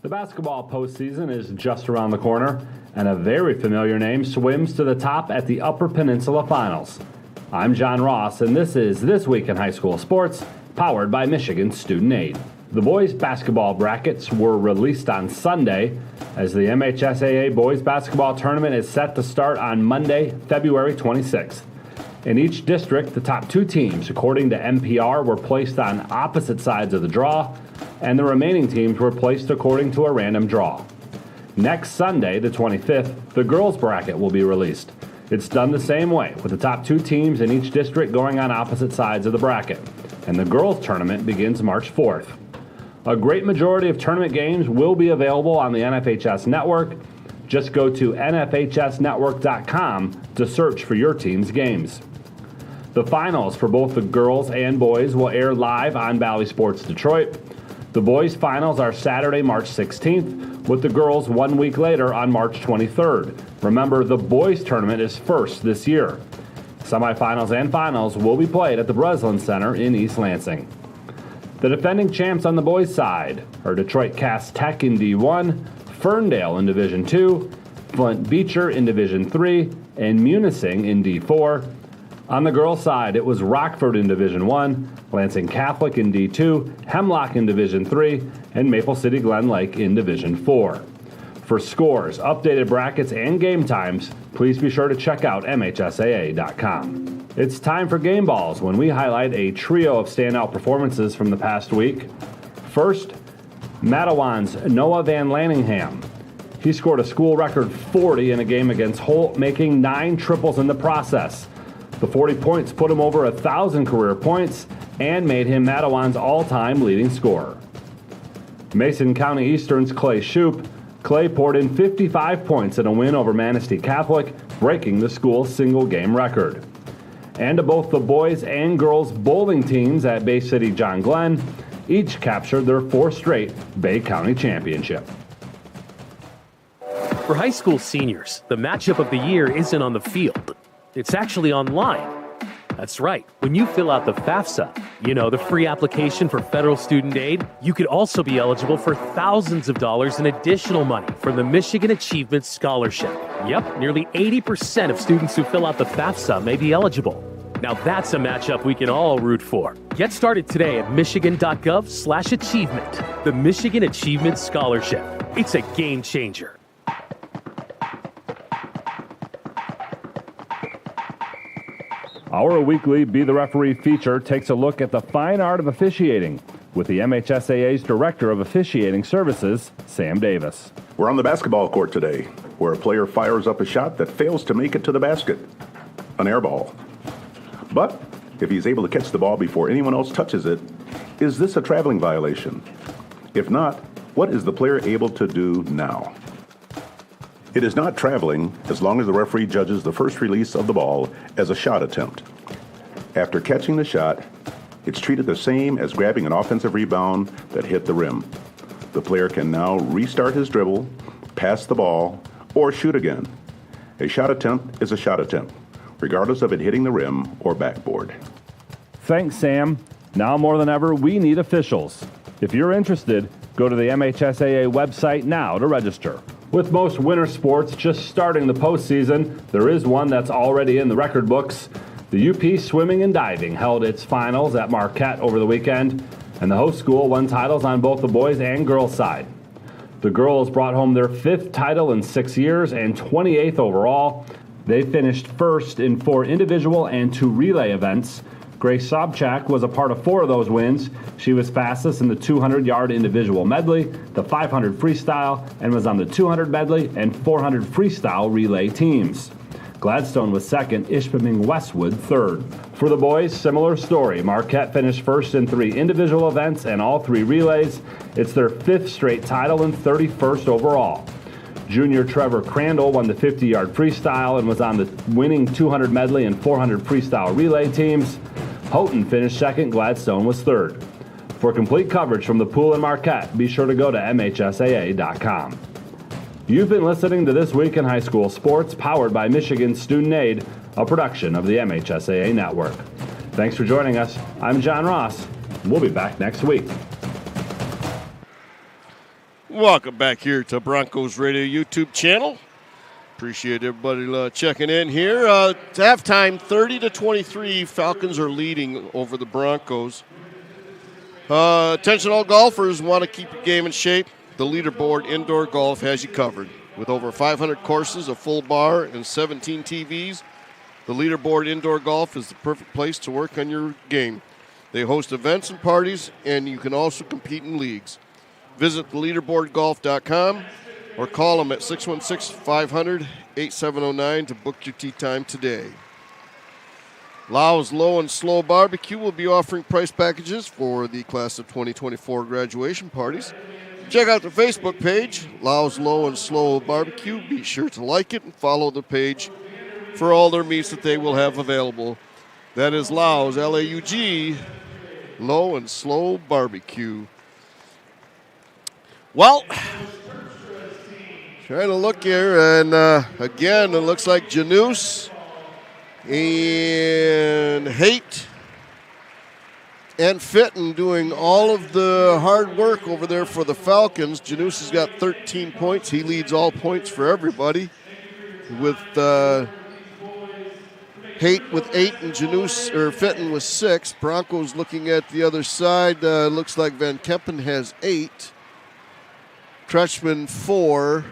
The basketball postseason is just around the corner, and a very familiar name swims to the top at the Upper Peninsula Finals. I'm John Ross, and this is This Week in High School Sports, powered by Michigan Student Aid. The boys' basketball brackets were released on Sunday, as the MHSAA boys' basketball tournament is set to start on Monday, February 26th. In each district, the top 2 teams, according to NPR, were placed on opposite sides of the draw, and the remaining teams were placed according to a random draw. Next Sunday, the 25th, the girls' bracket will be released. It's done the same way, with the top 2 teams in each district going on opposite sides of the bracket, and the girls' tournament begins March 4th. A great majority of tournament games will be available on the NFHS Network. Just go to nfhsnetwork.com to search for your team's games. The finals for both the girls and boys will air live on Valley Sports Detroit. The boys' finals are Saturday, March 16th, with the girls 1 week later on March 23rd. Remember, the boys' tournament is first this year. Semifinals and finals will be played at the Breslin Center in East Lansing. The defending champs on the boys' side are Detroit Cass Tech in D1, Ferndale in Division 2, Flint Beecher in Division 3, and Munising in D4. On the girls' side, it was Rockford in Division I, Lansing Catholic in D2, Hemlock in Division III, and Maple City Glen Lake in Division IV. For scores, updated brackets, and game times, please be sure to check out MHSAA.com. It's time for Game Balls, when we highlight a trio of standout performances from the past week. First, Madawan's Noah Van Lanningham. He scored a school record 40 in a game against Holt, making 9 triples in the process. The 40 points put him over 1,000 career points and made him Madawan's all-time leading scorer. Mason County Eastern's Clay Shoup. Clay poured in 55 points in a win over Manistee Catholic, breaking the school's single-game record. And to both the boys and girls bowling teams at Bay City John Glenn, each captured their 4th straight Bay County championship. For high school seniors, the matchup of the year isn't on the field. It's actually online. That's right. When you fill out the FAFSA, the free application for federal student aid, you could also be eligible for thousands of dollars in additional money from the Michigan Achievement Scholarship. Yep, nearly 80% of students who fill out the FAFSA may be eligible. Now that's a matchup we can all root for. Get started today at michigan.gov/achievement. The Michigan Achievement Scholarship. It's a game changer. Our weekly Be the Referee feature takes a look at the fine art of officiating with the MHSAA's Director of Officiating Services, Sam Davis. We're on the basketball court today, where a player fires up a shot that fails to make it to the basket, an air ball. But if he's able to catch the ball before anyone else touches it, is this a traveling violation? If not, what is the player able to do now? It is not traveling as long as the referee judges the first release of the ball as a shot attempt. After catching the shot, it's treated the same as grabbing an offensive rebound that hit the rim. The player can now restart his dribble, pass the ball, or shoot again. A shot attempt is a shot attempt, regardless of it hitting the rim or backboard. Thanks, Sam. Now more than ever, we need officials. If you're interested, go to the MHSAA website now to register. With most winter sports just starting the postseason, there is one that's already in the record books. The UP Swimming and Diving held its finals at Marquette over the weekend, and the host school won titles on both the boys and girls side. The girls brought home their 5th title in 6 years and 28th overall. They finished first in 4 individual and 2 relay events. Grace Sobchak was a part of 4 of those wins. She was fastest in the 200-yard individual medley, the 500 freestyle, and was on the 200 medley and 400 freestyle relay teams. Gladstone was second, Ishpeming Westwood third. For the boys, similar story. Marquette finished first in 3 individual events and all 3 relays. It's their 5th straight title and 31st overall. Junior Trevor Crandall won the 50-yard freestyle and was on the winning 200 medley and 400 freestyle relay teams. Houghton finished second, Gladstone was third. For complete coverage from the pool in Marquette, be sure to go to MHSAA.com. You've been listening to This Week in High School Sports, powered by Michigan Student Aid, a production of the MHSAA Network. Thanks for joining us. I'm John Ross. We'll be back next week. Welcome back here to Broncos Radio YouTube channel. Appreciate everybody checking in here. It's halftime, 30-23. Falcons are leading over the Broncos. Attention all golfers, want to keep your game in shape. The Leaderboard Indoor Golf has you covered. With over 500 courses, a full bar, and 17 TVs, the Leaderboard Indoor Golf is the perfect place to work on your game. They host events and parties, and you can also compete in leagues. Visit theleaderboardgolf.com or call them at 616-500-8709 to book your tee time today. Lau's Low and Slow Barbecue will be offering price packages for the class of 2024 graduation parties. Check out their Facebook page, Lau's Low and Slow Barbecue. Be sure to like it and follow the page for all their meats that they will have available. That is Lau's, L-A-U-G, Low and Slow Barbecue. Well, trying to look here, and again, it looks like Janus and Haight and Fitton doing all of the hard work over there for the Falcons. Janus has got 13 points. He leads all points for everybody with Haight with 8 and Fitton with 6. Broncos looking at the other side. Looks like Van Kempen has 8. Kretschmann 4.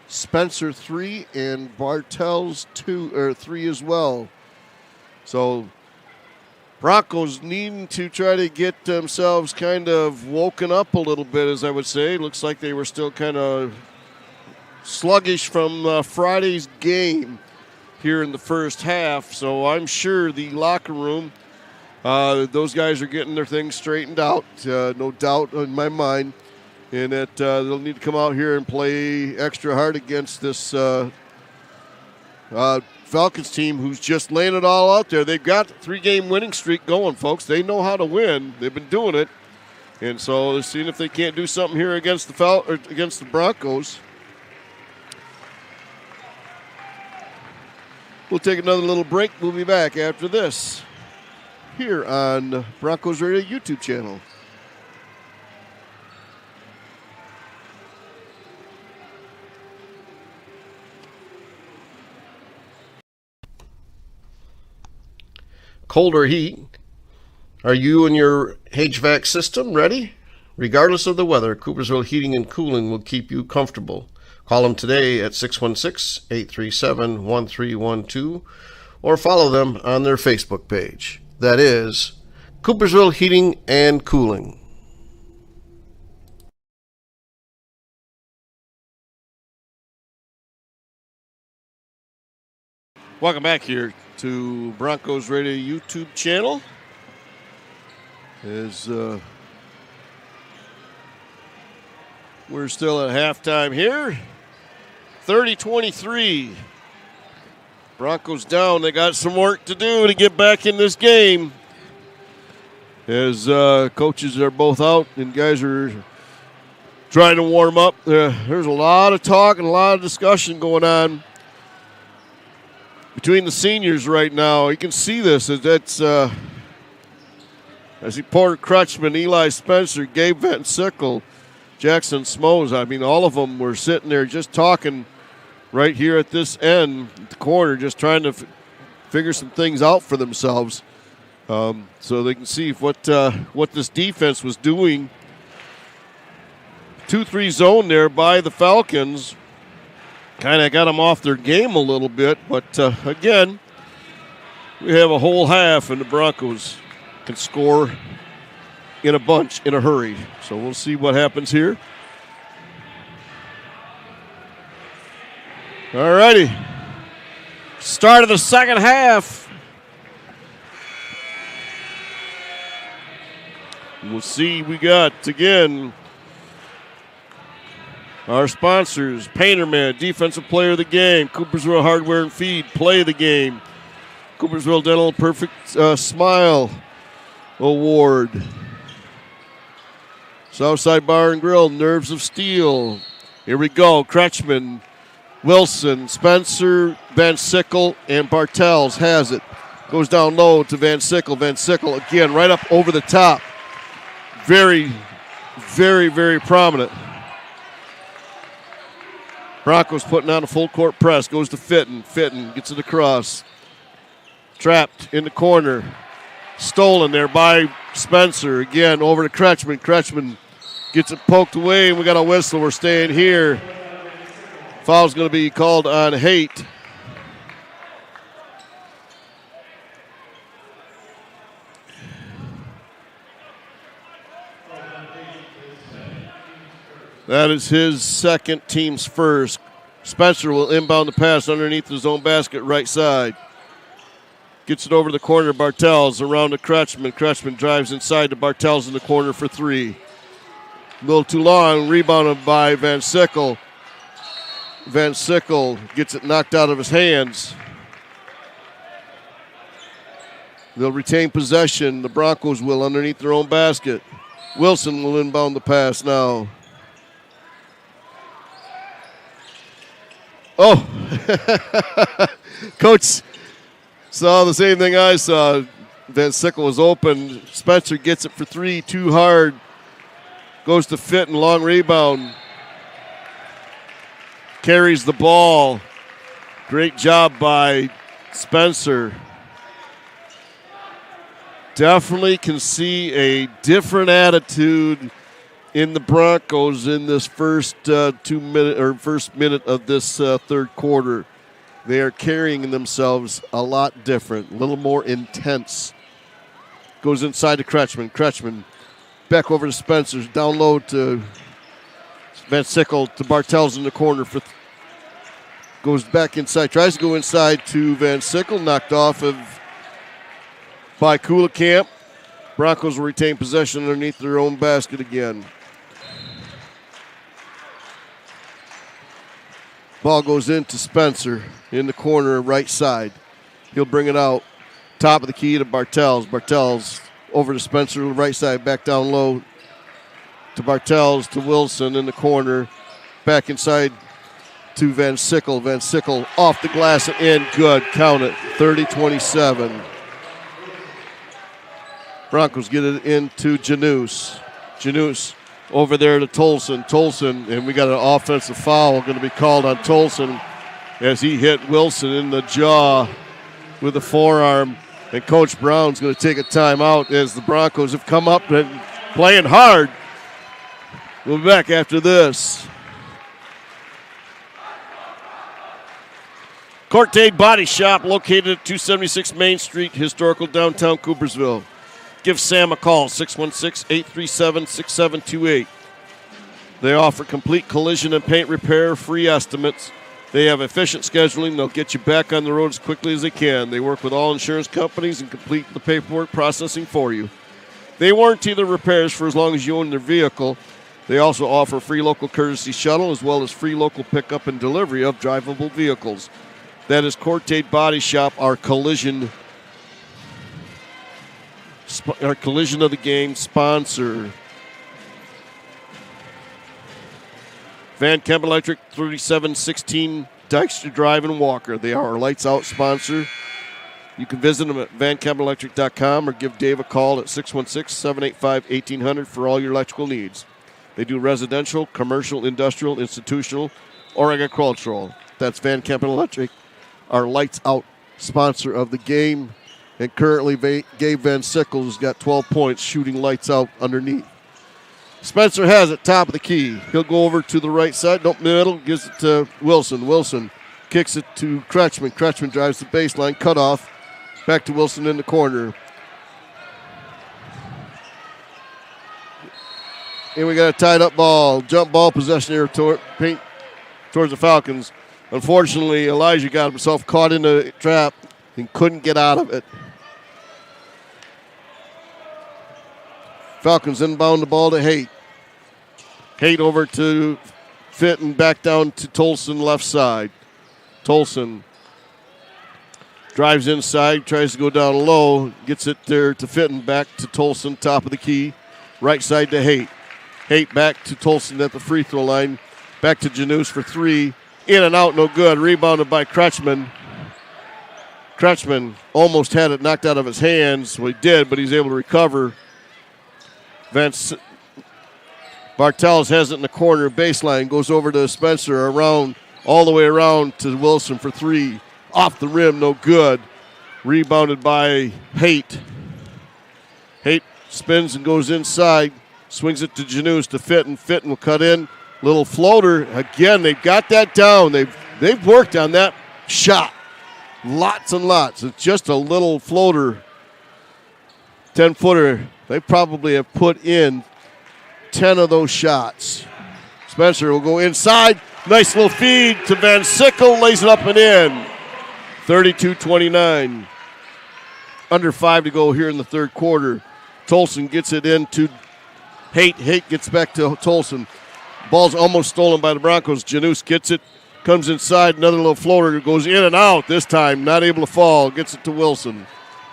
Spencer 3 and Bartels 3 as well. So Broncos needing to try to get themselves kind of woken up a little bit, as I would say. Looks like they were still kind of sluggish from Friday's game here in the first half. So I'm sure the locker room, those guys are getting their things straightened out, no doubt in my mind. And that they'll need to come out here and play extra hard against this Falcons team who's just laying it all out there. They've got a 3-game winning streak going, folks. They know how to win. They've been doing it. And so they're seeing if they can't do something here against the Broncos. We'll take another little break. We'll be back after this here on Broncos Radio YouTube channel. Cold or heat, are you and your HVAC system ready? Regardless of the weather, Coopersville Heating and Cooling will keep you comfortable. Call them today at 616-837-1312 or follow them on their Facebook page. That is Coopersville Heating and Cooling. Welcome back here to Broncos Radio YouTube channel. We're still at halftime here. 30-23. Broncos down. They got some work to do to get back in this game. As coaches are both out and guys are trying to warm up. There's a lot of talk and a lot of discussion going on between the seniors right now. You can see this. I see Porter Kretschmann, Eli Spencer, Gabe Van Sickle, Jackson Smoes. I mean, all of them were sitting there just talking right here at this end, at the corner, just trying to figure some things out for themselves, so they can see what this defense was doing. 2-3 zone there by the Falcons. Kind of got them off their game a little bit, but again, we have a whole half, and the Broncos can score in a bunch, in a hurry. So we'll see what happens here. All righty. Start of the second half. We'll see. We got, again, our sponsors, Painterman, Defensive Player of the Game, Coopersville Hardware and Feed, Play of the Game, Coopersville Dental Perfect Smile Award, Southside Bar and Grill, Nerves of Steel. Here we go. Kretschmann, Wilson, Spencer, Van Sickle, and Bartels has it. Goes down low to Van Sickle. Van Sickle again right up over the top. Very, very, very prominent. Broncos putting on a full court press. Goes to Fitton. Fitton gets it across. Trapped in the corner. Stolen there by Spencer. Again over to Kretschmann. Kretschmann gets it poked away, and we got a whistle. We're staying here. Foul's going to be called on Haight. That is his second, team's first. Spencer will inbound the pass underneath his own basket, right side. Gets it over the corner. Bartels around to Kretschmann. Kretschmann drives inside to Bartels in the corner for three. A little too long. Rebounded by Van Sickle. Van Sickle gets it knocked out of his hands. They'll retain possession. The Broncos will underneath their own basket. Wilson will inbound the pass now. Oh, Coach saw the same thing I saw. Van Sickle was open. Spencer gets it for three, too hard. Goes to Fitton, long rebound. Carries the ball. Great job by Spencer. Definitely can see a different attitude in the Broncos in this first minute of this third quarter. They are carrying themselves a lot different, a little more intense. Goes inside to Kretschmann. Kretschmann back over to Spencer. Down low to Van Sickle to Bartels in the corner. Goes back inside. Tries to go inside to Van Sickle. Knocked off by Kuhlekamp. Broncos will retain possession underneath their own basket again. Ball goes into Spencer in the corner, right side. He'll bring it out. Top of the key to Bartels. Bartels over to Spencer, right side, back down low to Bartels, to Wilson in the corner. Back inside to Van Sickle. Van Sickle off the glass and in. Good. Count it. 30-27. Broncos get it into Janus. Janus over there to Tolson. Tolson, and we got an offensive foul going to be called on Tolson as he hit Wilson in the jaw with a forearm. And Coach Brown's going to take a timeout as the Broncos have come up and playing hard. We'll be back after this. Cortade Body Shop, located at 276 Main Street, historical downtown Coopersville. Give Sam a call, 616-837-6728. They offer complete collision and paint repair, free estimates. They have efficient scheduling. They'll get you back on the road as quickly as they can. They work with all insurance companies and complete the paperwork processing for you. They warranty the repairs for as long as you own their vehicle. They also offer free local courtesy shuttle as well as free local pickup and delivery of drivable vehicles. That is Cortade Body Shop, our collision of the game sponsor. Van Camp Electric, 3716 Dykstra Drive in Walker. They are our Lights Out sponsor. You can visit them at vancampelectric.com or give Dave a call at 616-785-1800 for all your electrical needs. They do residential, commercial, industrial, institutional, or agricultural. That's Van Camp Electric, our Lights Out sponsor of the game. And currently, Gabe Van Sickle has got 12 points, shooting lights out underneath. Spencer has it, top of the key. He'll go over to the right side, middle, gives it to Wilson. Wilson kicks it to Kretschmann. Kretschmann drives the baseline, cut off. Back to Wilson in the corner. And we got a tied up ball, jump ball possession here towards the Falcons. Unfortunately, Elijah got himself caught in a trap and couldn't get out of it. Falcons inbound the ball to Haight. Haight over to Fitton, back down to Tolson left side. Tolson drives inside, tries to go down low, gets it there to Fitton, back to Tolson, top of the key. Right side to Haight. Haight back to Tolson at the free throw line. Back to Janus for three. In and out, no good. Rebounded by Kretschmann. Kretschmann almost had it knocked out of his hands. Well, he did, but he's able to recover. Bartels has it in the corner, baseline, goes over to Spencer, around, all the way around to Wilson for three. Off the rim, no good. Rebounded by Haight. Haight spins and goes inside, swings it to Janus to Fitton. Fitton will cut in. Little floater. Again, they've got that down. They've worked on that shot. Lots and lots. It's just a little floater. 10-footer. They probably have put in 10 of those shots. Spencer will go inside. Nice little feed to Van Sickle. Lays it up and in. 32-29. Under 5 to go here in the third quarter. Tolson gets it into Haight. Haight gets back to Tolson. Ball's almost stolen by the Broncos. Janus gets it. Comes inside. Another little floater. Goes in and out this time. Not able to fall. Gets it to Wilson.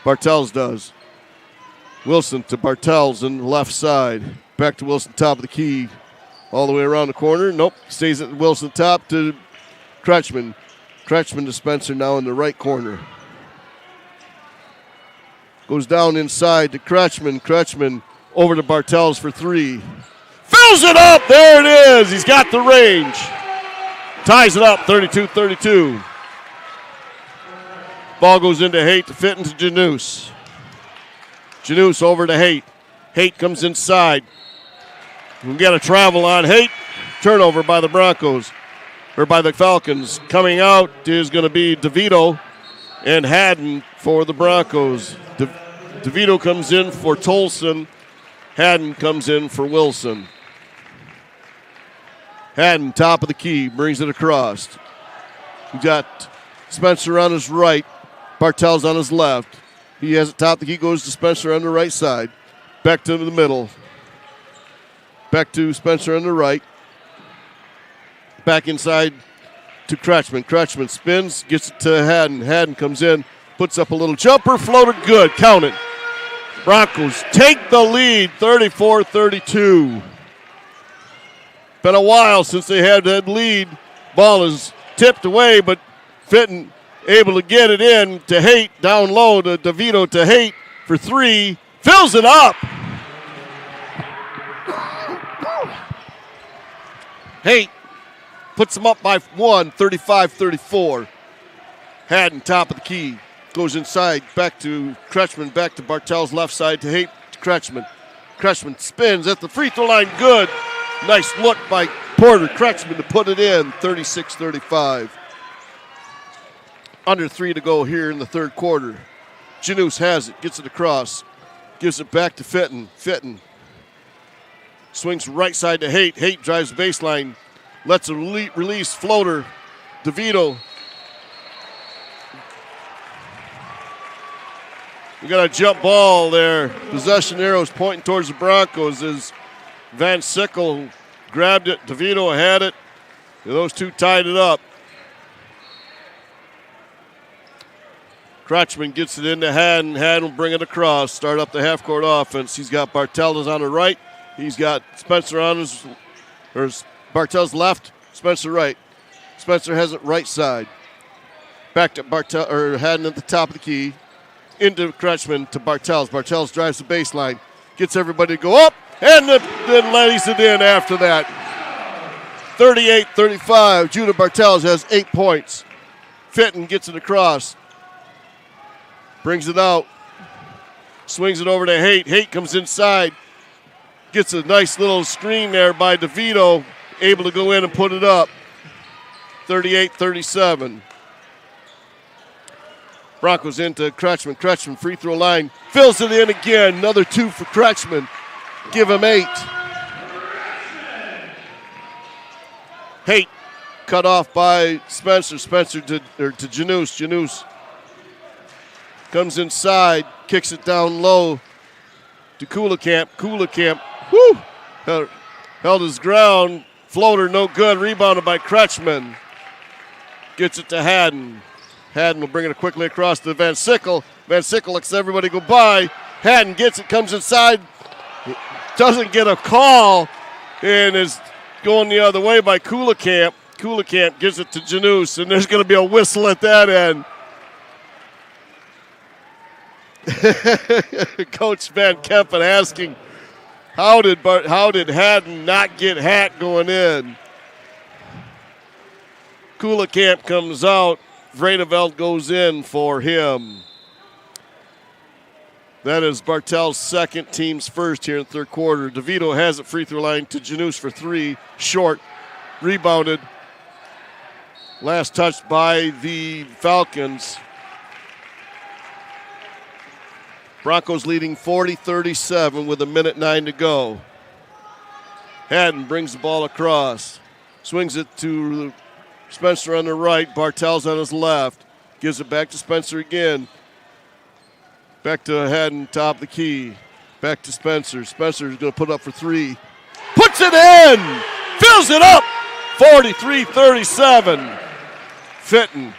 Bartels does. Wilson to Bartels in the left side. Back to Wilson, top of the key. All the way around the corner. Nope. Stays at Wilson top to Kretschmann. Kretschmann to Spencer now in the right corner. Goes down inside to Kretschmann. Kretschmann over to Bartels for three. Fills it up. There it is. He's got the range. Ties it up, 32-32. Ball goes into Haight to fit into Janus. Janus over to Haight. Haight comes inside. We got a travel on Haight. Turnover by the Broncos, or by the Falcons. Coming out is going to be DeVito and Haddon for the Broncos. DeVito comes in for Tolson. Haddon comes in for Wilson. Haddon, top of the key, brings it across. We got Spencer on his right. Bartell's on his left. He has it top of the key, goes to Spencer on the right side. Back to the middle. Back to Spencer on the right. Back inside to Kretschmann. Kretschmann spins, gets it to Haddon. Haddon comes in, puts up a little jumper, floated good. Count it. Broncos take the lead, 34-32. Been a while since they had that lead. Ball is tipped away, but Fitton able to get it in to Haight, down low to DeVito to Haight for three. Fills it up. Haight puts him up by one, 35-34. Haddon, top of the key. Goes inside, back to Kretschmann, back to Bartell's left side to Haight, to Kretschmann. Kretschmann spins at the free throw line, good. Nice look by Porter Kretschmann to put it in, 36-35. Under 3 to go here in the third quarter. Janus has it, gets it across, gives it back to Fitton. Fitton swings right side to Haight. Haight drives baseline, lets a release floater. DeVito. We got a jump ball there. Possession arrows pointing towards the Broncos as Van Sickle grabbed it. DeVito had it. And those two tied it up. Kretschmann gets it into Haddon. Haddon will bring it across. Start up the half-court offense. He's got Bartell's on the right. He's got Spencer on his, or Bartell's left, Spencer right. Spencer has it right side. Back to Bartell, or Haddon at the top of the key. Into Kretschmann to Bartell's. Bartell's drives the baseline. Gets everybody to go up, and then lays it in after that. 38-35. Judah Bartell's has 8 points. Fitton gets it across. Brings it out. Swings it over to Haight. Haight comes inside. Gets a nice little screen there by DeVito. Able to go in and put it up. 38-37. Broncos into Kretschmann. Kretschmann, free throw line. Fills it in again. Another 2 for Kretschmann. Give him 8. Haight cut off by Spencer. Spencer to Janus. Janus comes inside. Kicks it down low to Kuhlekamp. Kuhlekamp, held his ground. Floater, no good. Rebounded by Kretschmann. Gets it to Haddon. Haddon will bring it quickly across to Van Sickle. Van Sickle lets everybody go by. Haddon gets it, comes inside. Doesn't get a call and is going the other way by Kuhlekamp. Kuhlekamp gives it to Janus, and there's going to be a whistle at that end. Coach Van Kempen asking, how did Haddon not get Hatt going in? Kuhlekamp comes out. Vredeveld goes in for him. That is Bartell's second, team's first here in the third quarter. DeVito has it free throw line to Janus for 3. Short. Rebounded. Last touched by the Falcons. Broncos leading 40-37 with 1:09 to go. Haddon brings the ball across. Swings it to Spencer on the right. Bartell's on his left. Gives it back to Spencer again. Back to Haddon, top of the key. Back to Spencer. Spencer's going to put up for 3. Puts it in! Fills it up! 43-37. Fitton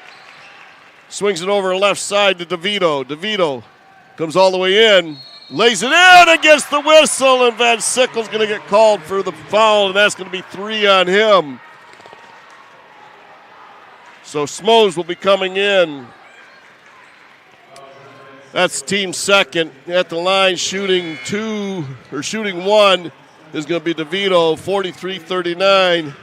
swings it over left side to DeVito. DeVito comes all the way in. Lays it in against the whistle, and Van Sickle's going to get called for the foul, and that's going to be 3 on him. So Smoes will be coming in. That's team second. At the line, shooting 1 is going to be DeVito, 43-39.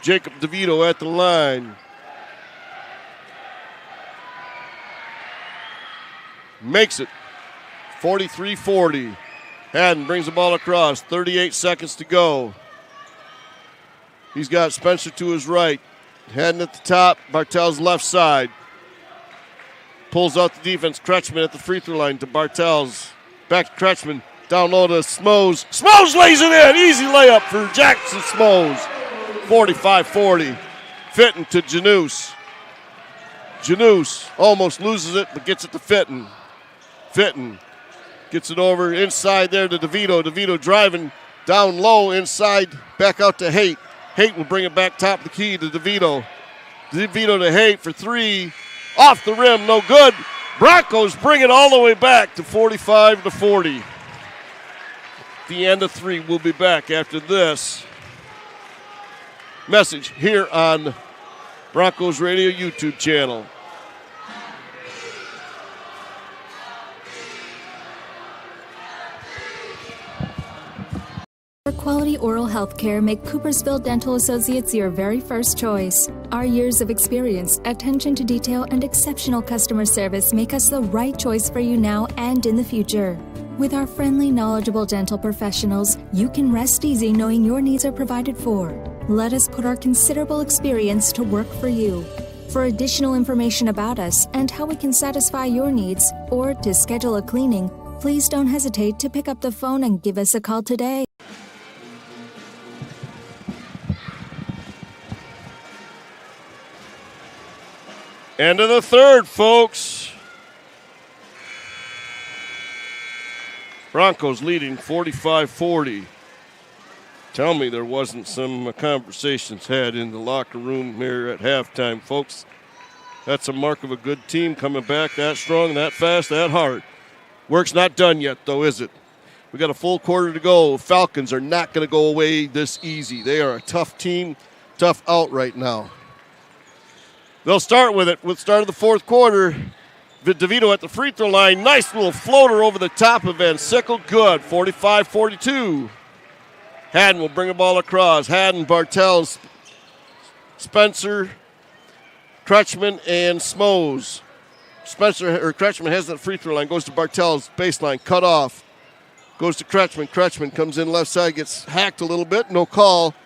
Jacob DeVito at the line. Makes it 43-40. Haddon brings the ball across. 38 seconds to go. He's got Spencer to his right. Haddon at the top. Bartell's left side. Pulls out the defense. Kretschmann at the free throw line to Bartels. Back to Kretschmann. Down low to Smoes. Smoes lays it in. Easy layup for Jackson Smoes. 45-40. Fitton to Janus. Janus almost loses it, but gets it to Fitton. Fitton gets it over inside there to DeVito. DeVito driving down low inside, back out to Haight. Haight will bring it back top of the key to DeVito. DeVito to Haight for three. Off the rim, no good. Broncos bring it all the way back to 45-40. The end of three. We'll be back after this message here on Broncos Radio YouTube channel. For quality oral health care, make Coopersville Dental Associates your very first choice. Our years of experience, attention to detail, and exceptional customer service make us the right choice for you now and in the future. With our friendly, knowledgeable dental professionals, you can rest easy knowing your needs are provided for. Let us put our considerable experience to work for you. For additional information about us and how we can satisfy your needs, or to schedule a cleaning, please don't hesitate to pick up the phone and give us a call today. End of the third, folks. Broncos leading 45-40. Tell me there wasn't some conversations had in the locker room here at halftime, folks. That's a mark of a good team coming back that strong, that fast, that hard. Work's not done yet, though, is it? We got a full quarter to go. Falcons are not going to go away this easy. They are a tough team, tough out right now. They'll start with it with start of the fourth quarter. DeVito at the free throw line. Nice little floater over the top of Van Sickle. Good. 45-42. Haddon will bring the ball across. Haddon, Bartels, Spencer, Kretschmann, and Smoes. Kretschmann has that free throw line. Goes to Bartels. Baseline. Cut off. Goes to Kretschmann. Kretschmann comes in left side. Gets hacked a little bit. No call.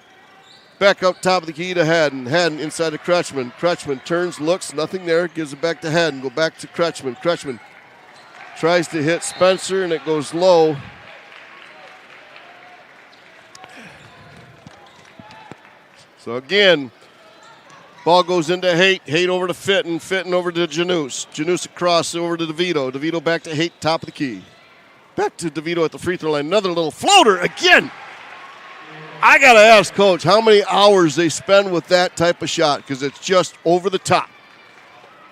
Back up top of the key to Haddon. Haddon inside to Kretschmann. Kretschmann turns, looks, nothing there. Gives it back to Haddon. Go back to Kretschmann. Kretschmann tries to hit Spencer, and it goes low. So again, ball goes into Haight. Haight over to Fitton. Fitton over to Janus. Janus across over to DeVito. DeVito back to Haight, top of the key. Back to DeVito at the free throw line. Another little floater again. I got to ask, Coach, how many hours they spend with that type of shot, because it's just over the top.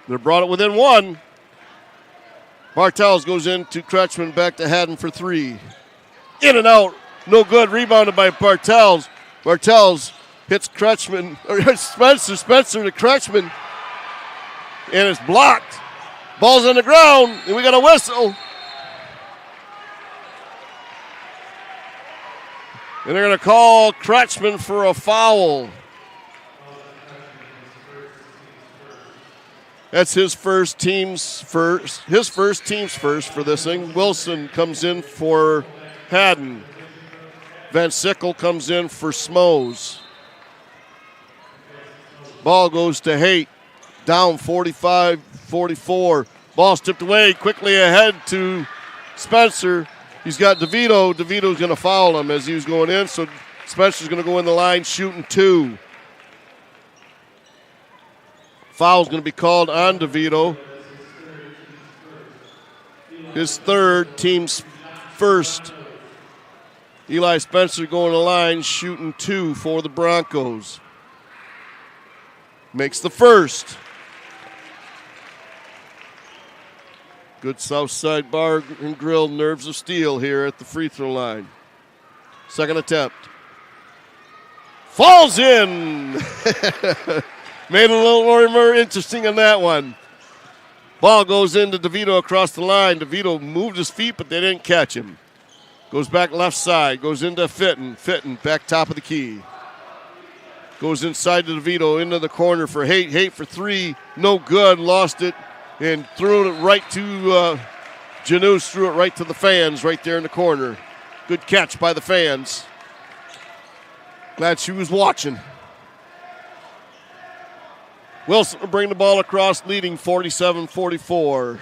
They brought it within one. Bartels goes into Kretschmann, back to Haddon for three. In and out. No good. Rebounded by Bartels. Bartels hits Kretschmann, or Spencer to Kretschmann, and it's blocked. Ball's on the ground, and we got a whistle. And they're going to call Kretschmann for a foul. That's his first team's first for this thing. Wilson comes in for Haddon. Van Sickle comes in for Smoes. Ball goes to Haight. Down 45-44. Ball tipped away, quickly ahead to Spencer. He's got DeVito. DeVito's going to foul him as he was going in, so Spencer's going to go in the line shooting two. Foul's going to be called on DeVito. His third, team's first. Eli Spencer going to the line shooting two for the Broncos. Makes the first. Good Southside Bar and Grill, nerves of steel here at the free throw line. Second attempt. Falls in. Made it a little more interesting on that one. Ball goes into DeVito across the line. DeVito moved his feet, but they didn't catch him. Goes back left side. Goes into Fitton. Fitton back top of the key. Goes inside to DeVito, into the corner for Haight. Haight for three, no good, lost it, and threw it right to Janus, threw it right to the fans right there in the corner. Good catch by the fans. Glad she was watching. Wilson will bring the ball across, leading 47-44.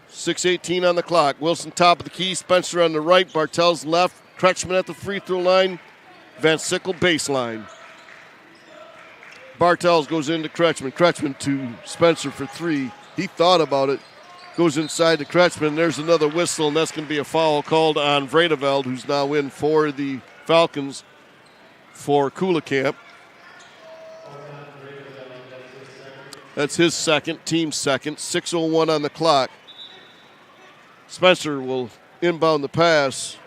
6:18 on the clock. Wilson top of the key, Spencer on the right, Bartels left, Kretschmann at the free throw line, Van Sickle baseline. Bartels goes into Kretschmann. Kretschmann to Spencer for three. He thought about it. Goes inside to Kretschmann. There's another whistle, and that's going to be a foul called on Vredeveld, who's now in for the Falcons for Kuhlekamp. That's his second, team second. 6:01 on the clock. Spencer will inbound the pass.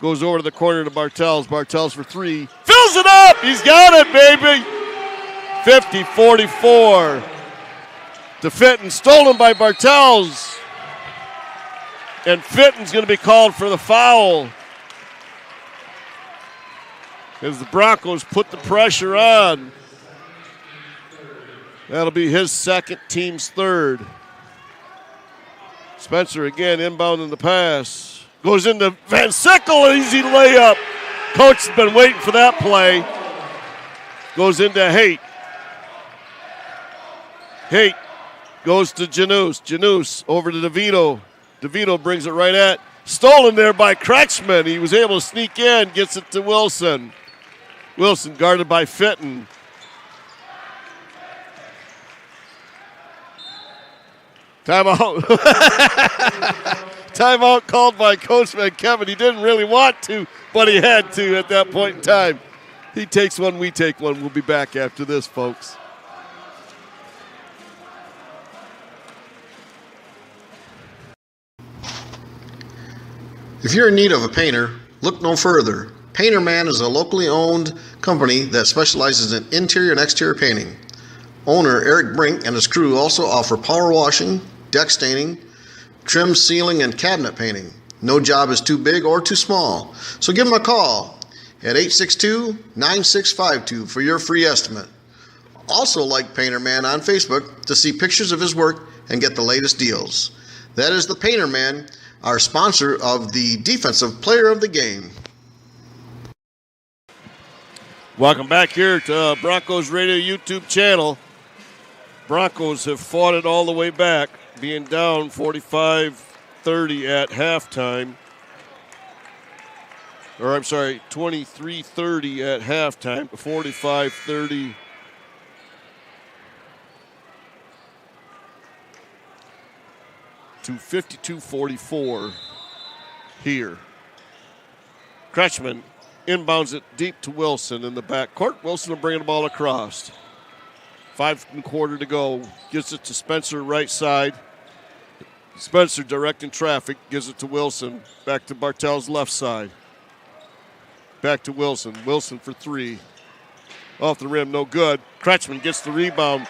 Goes over to the corner to Bartels. Bartels for three. Fills it up! He's got it, baby! 50-44. To Fitton. Stolen by Bartels. And Fitton's going to be called for the foul. As the Broncos put the pressure on. That'll be his second, team's third. Spencer again inbounding the pass. Goes into Van Sickle, easy layup. Coach has been waiting for that play. Goes into Haight. Haight goes to Janus. Janus over to DeVito. DeVito brings it right at. Stolen there by Kretschmann. He was able to sneak in, gets it to Wilson. Wilson guarded by Fitton. Timeout. Timeout called by Coach Kevin. He didn't really want to, but he had to at that point in time. He takes one, we take one. We'll be back after this, folks. If you're in need of a painter, look no further. Painter Man is a locally owned company that specializes in interior and exterior painting. Owner Eric Brink and his crew also offer power washing, deck staining, trim, ceiling, and cabinet painting. No job is too big or too small. So give them a call at 862-9652 for your free estimate. Also like Painter Man on Facebook to see pictures of his work and get the latest deals. That is the Painter Man, our sponsor of the Defensive Player of the Game. Welcome back here to Broncos Radio YouTube channel. Broncos have fought it all the way back, being down 45-30 at halftime. Or I'm sorry, 23-30 at halftime, 45-30. To 52-44 here. Kretschmann inbounds it deep to Wilson in the backcourt. Wilson will bring the ball across. 5 1/4 to go. Gives it to Spencer right side. Spencer directing traffic. Gives it to Wilson. Back to Bartel's left side. Back to Wilson. Wilson for three. Off the rim, no good. Kretschmann gets the rebound.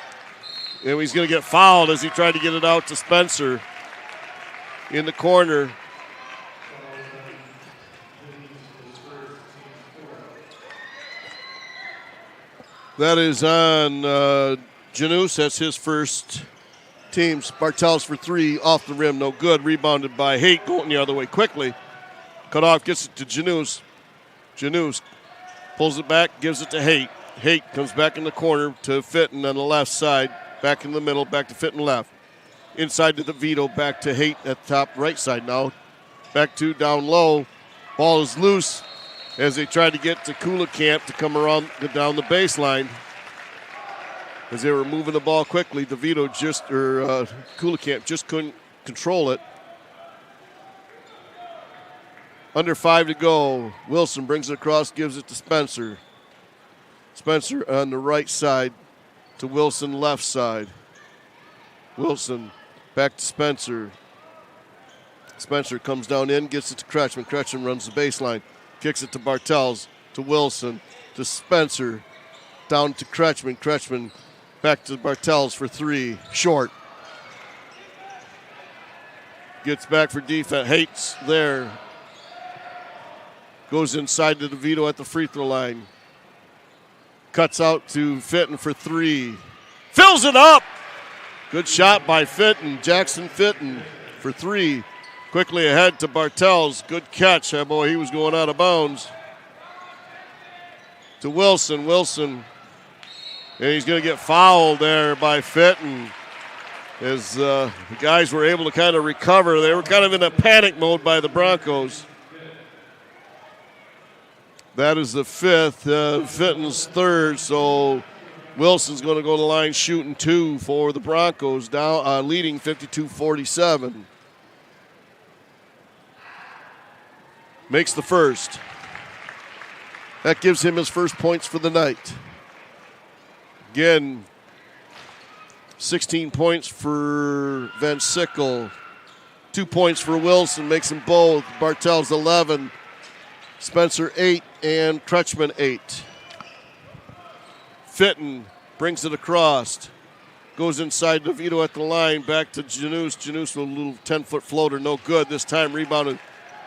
And he's going to get fouled as he tried to get it out to Spencer. In the corner. That is on Janus. That's his first teams. Bartels for three. Off the rim. No good. Rebounded by Haight. Going the other way quickly. Cut off. Gets it to Janus. Janus pulls it back. Gives it to Haight. Haight comes back in the corner to Fitton on the left side. Back in the middle. Back to Fitton left. Inside to DeVito, back to Haight at the top right side now. Back to down low. Ball is loose as they tried to get to Kuhlekamp to come around down the baseline. As they were moving the ball quickly, DeVito Kuhlekamp just couldn't control it. Under 5 to go. Wilson brings it across, gives it to Spencer. Spencer on the right side to Wilson left side. Wilson back to Spencer. Spencer comes down in, gets it to Kretschmann. Kretschmann runs the baseline. Kicks it to Bartels, to Wilson, to Spencer. Down to Kretschmann. Kretschmann back to Bartels for three. Short. Gets back for defense. Haight's there. Goes inside to DeVito at the free throw line. Cuts out to Fitton for three. Fills it up! Good shot by Fitton. Jackson Fitton for three. Quickly ahead to Bartels. Good catch. Oh, boy, he was going out of bounds. To Wilson. Wilson. And he's going to get fouled there by Fitton. As the guys were able to kind of recover. They were kind of in a panic mode by the Broncos. That is the fifth. Fitton's third, so Wilson's going to go to the line shooting two for the Broncos, down leading 52-47. Makes the first. That gives him his first points for the night. Again, 16 points for Van Sickle. 2 points for Wilson, makes them both. Bartels 11, Spencer 8, and Crutchman 8. Fitton brings it across. Goes inside DeVito at the line, back to Janus. Janus with a little 10-foot floater, no good. This time rebounded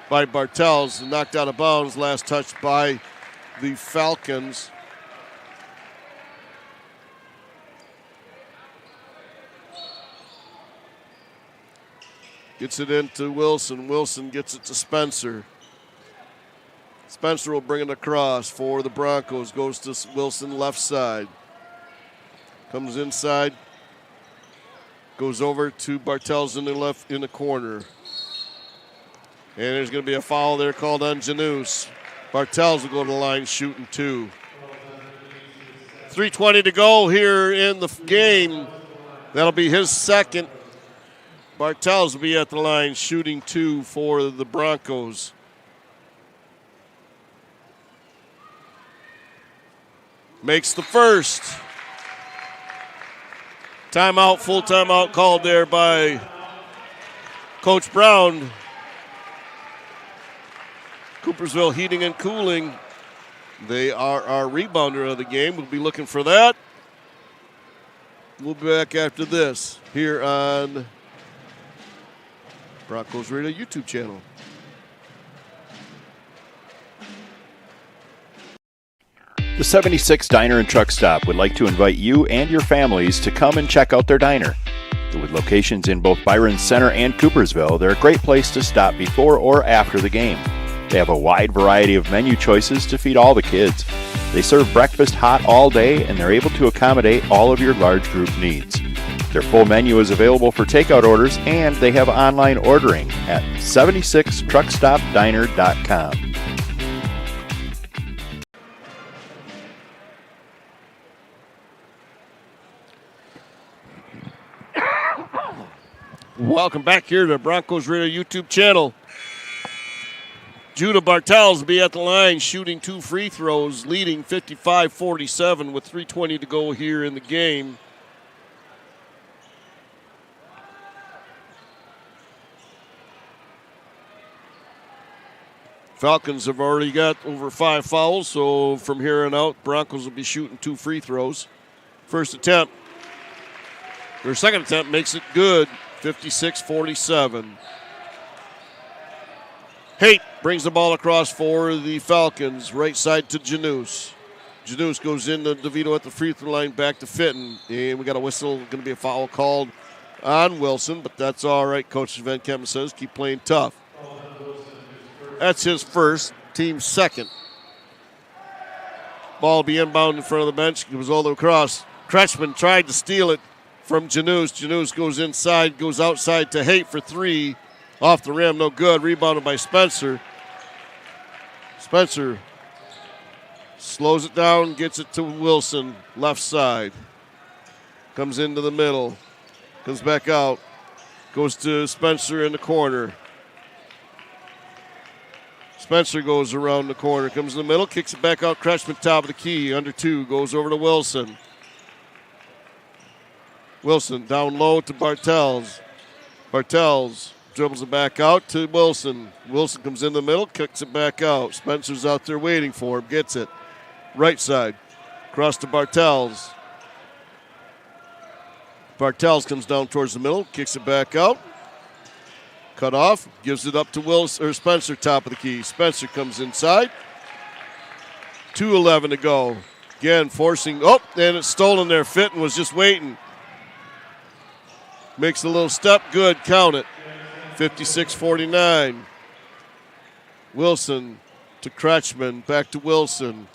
by Bartels, knocked out of bounds. Last touch by the Falcons. Gets it into Wilson. Wilson gets it to Spencer. Spencer will bring it across for the Broncos. Goes to Wilson left side. Comes inside. Goes over to Bartels in the corner. And there's going to be a foul there called on Janus. Bartels will go to the line shooting two. 3:20 to go here in the game. That'll be his second. Bartels will be at the line shooting two for the Broncos. Makes the first. Timeout, full timeout called there by Coach Brown. Coopersville Heating and Cooling. They are our rebounder of the game. We'll be looking for that. We'll be back after this here on Broncos Radio YouTube channel. The 76 Diner and Truck Stop would like to invite you and your families to come and check out their diner. With locations in both Byron Center and Coopersville, they're a great place to stop before or after the game. They have a wide variety of menu choices to feed all the kids. They serve breakfast hot all day, and they're able to accommodate all of your large group needs. Their full menu is available for takeout orders, and they have online ordering at 76truckstopdiner.com. Welcome back here to the Broncos Radio YouTube channel. Judah Bartels will be at the line shooting two free throws, leading 55-47 with 3:20 to go here in the game. Falcons have already got over 5 fouls, so from here on out, Broncos will be shooting two free throws. First attempt, or second attempt makes it good, 56-47. Haight brings the ball across for the Falcons, right side to Janus. Janus goes into DeVito at the free throw line, back to Fitton, and we got a whistle, going to be a foul called on Wilson, but that's all right. Coach Van Kempen says keep playing tough. That's his first, team's second. Ball will be inbound in front of the bench. It was all the way across. Kretschmann tried to steal it from Janus. Janus goes inside, goes outside to Haight for three. Off the rim, no good. Rebounded by Spencer. Spencer slows it down, gets it to Wilson, left side. Comes into the middle. Comes back out. Goes to Spencer in the corner. Spencer goes around the corner, comes in the middle, kicks it back out. Kretschmann, top of the key, under two, goes over to Wilson. Wilson down low to Bartels. Bartels dribbles it back out to Wilson. Wilson comes in the middle, kicks it back out. Spencer's out there waiting for him, gets it. Right side, across to Bartels. Bartels comes down towards the middle, kicks it back out. cut off, gives it up to Wilson or Spencer, top of the key. Spencer comes inside. 2:11 to go. Again, forcing, and it's stolen there. Fitton was just waiting. Makes a little step, good, count it. 56-49. Wilson to Kretschmann, back to Wilson.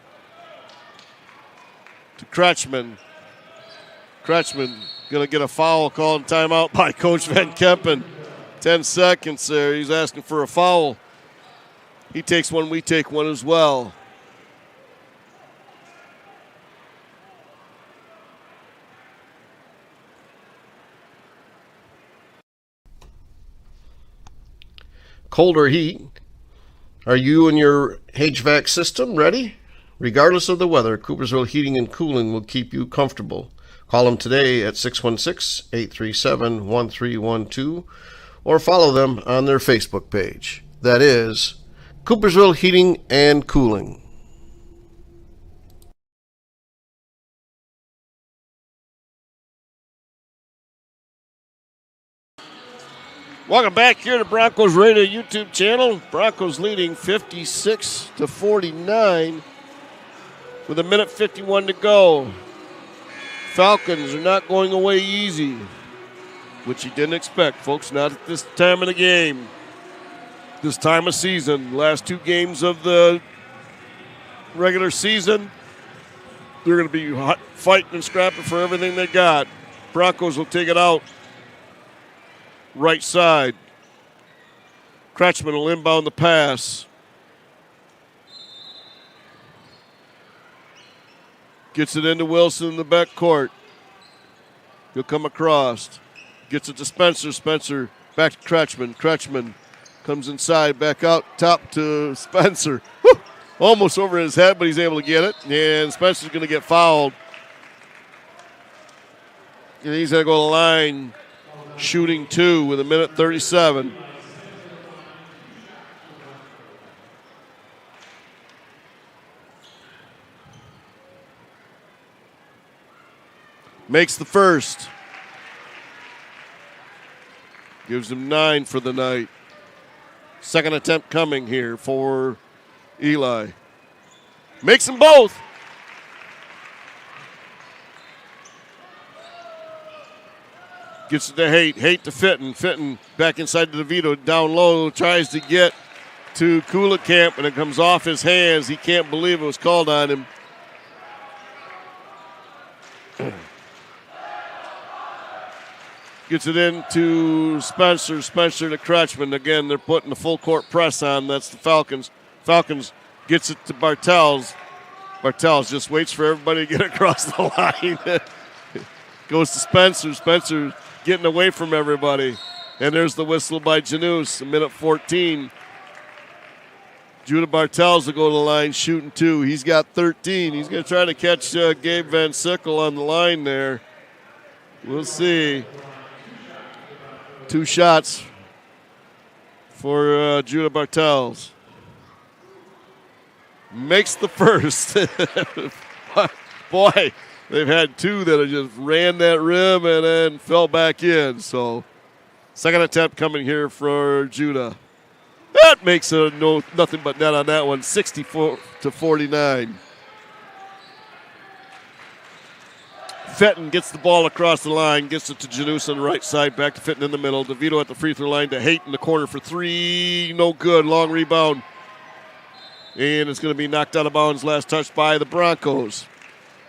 To Kretschmann. Kretschmann going to get a foul call and timeout by Coach Van Kempen. 10 seconds there. He's asking for a foul. He takes one, we take one as well. Cold or heat, are you and your HVAC system ready? Regardless of the weather, Coopersville Heating and Cooling will keep you comfortable. Call them today at 616-837-1312 or follow them on their Facebook page. That is Coopersville Heating and Cooling. Welcome back here to Broncos Radio YouTube channel. Broncos leading 56-49 with 1:51 to go. Falcons are not going away easy, which you didn't expect, folks. Not at this time of the game, this time of season. Last two games of the regular season, they're going to be fighting and scrapping for everything they got. Broncos will take it out. Right side. Kretschmann will inbound the pass. Gets it into Wilson in the back court. He'll come across. Gets it to Spencer. Spencer back to Kretschmann. Kretschmann comes inside, back out top to Spencer. Woo! Almost over his head, but he's able to get it. And Spencer's going to get fouled. And he's going to go to the line. Shooting 2 with 1:37. Makes the first. Gives him 9 for the night. Second attempt coming here for Eli. Makes them both. Gets it to Haight to Fitton. Fitton back inside to DeVito. Down low, tries to get to Kuhlekamp, and it comes off his hands. He can't believe it was called on him. Gets it into Spencer. Spencer to Kretschmann. Again, they're putting the full court press on. That's the Falcons. Falcons gets it to Bartels. Bartels just waits for everybody to get across the line. Goes to Spencer. Spencer getting away from everybody. And there's the whistle by Janus, 1:14. Judah Bartels will go to the line shooting 2. He's got 13. He's going to try to catch Gabe Van Sickle on the line there. We'll see. 2 shots for Judah Bartels. Makes the first. Boy, they've had 2 that have just ran that rim and then fell back in. So, second attempt coming here for Judah. That makes nothing but net on that one, 64-49. Fitton gets the ball across the line, gets it to Janus on the right side, back to Fitton in the middle. DeVito at the free throw line to Haight in the corner for 3. No good, long rebound. And it's going to be knocked out of bounds, last touch by the Broncos.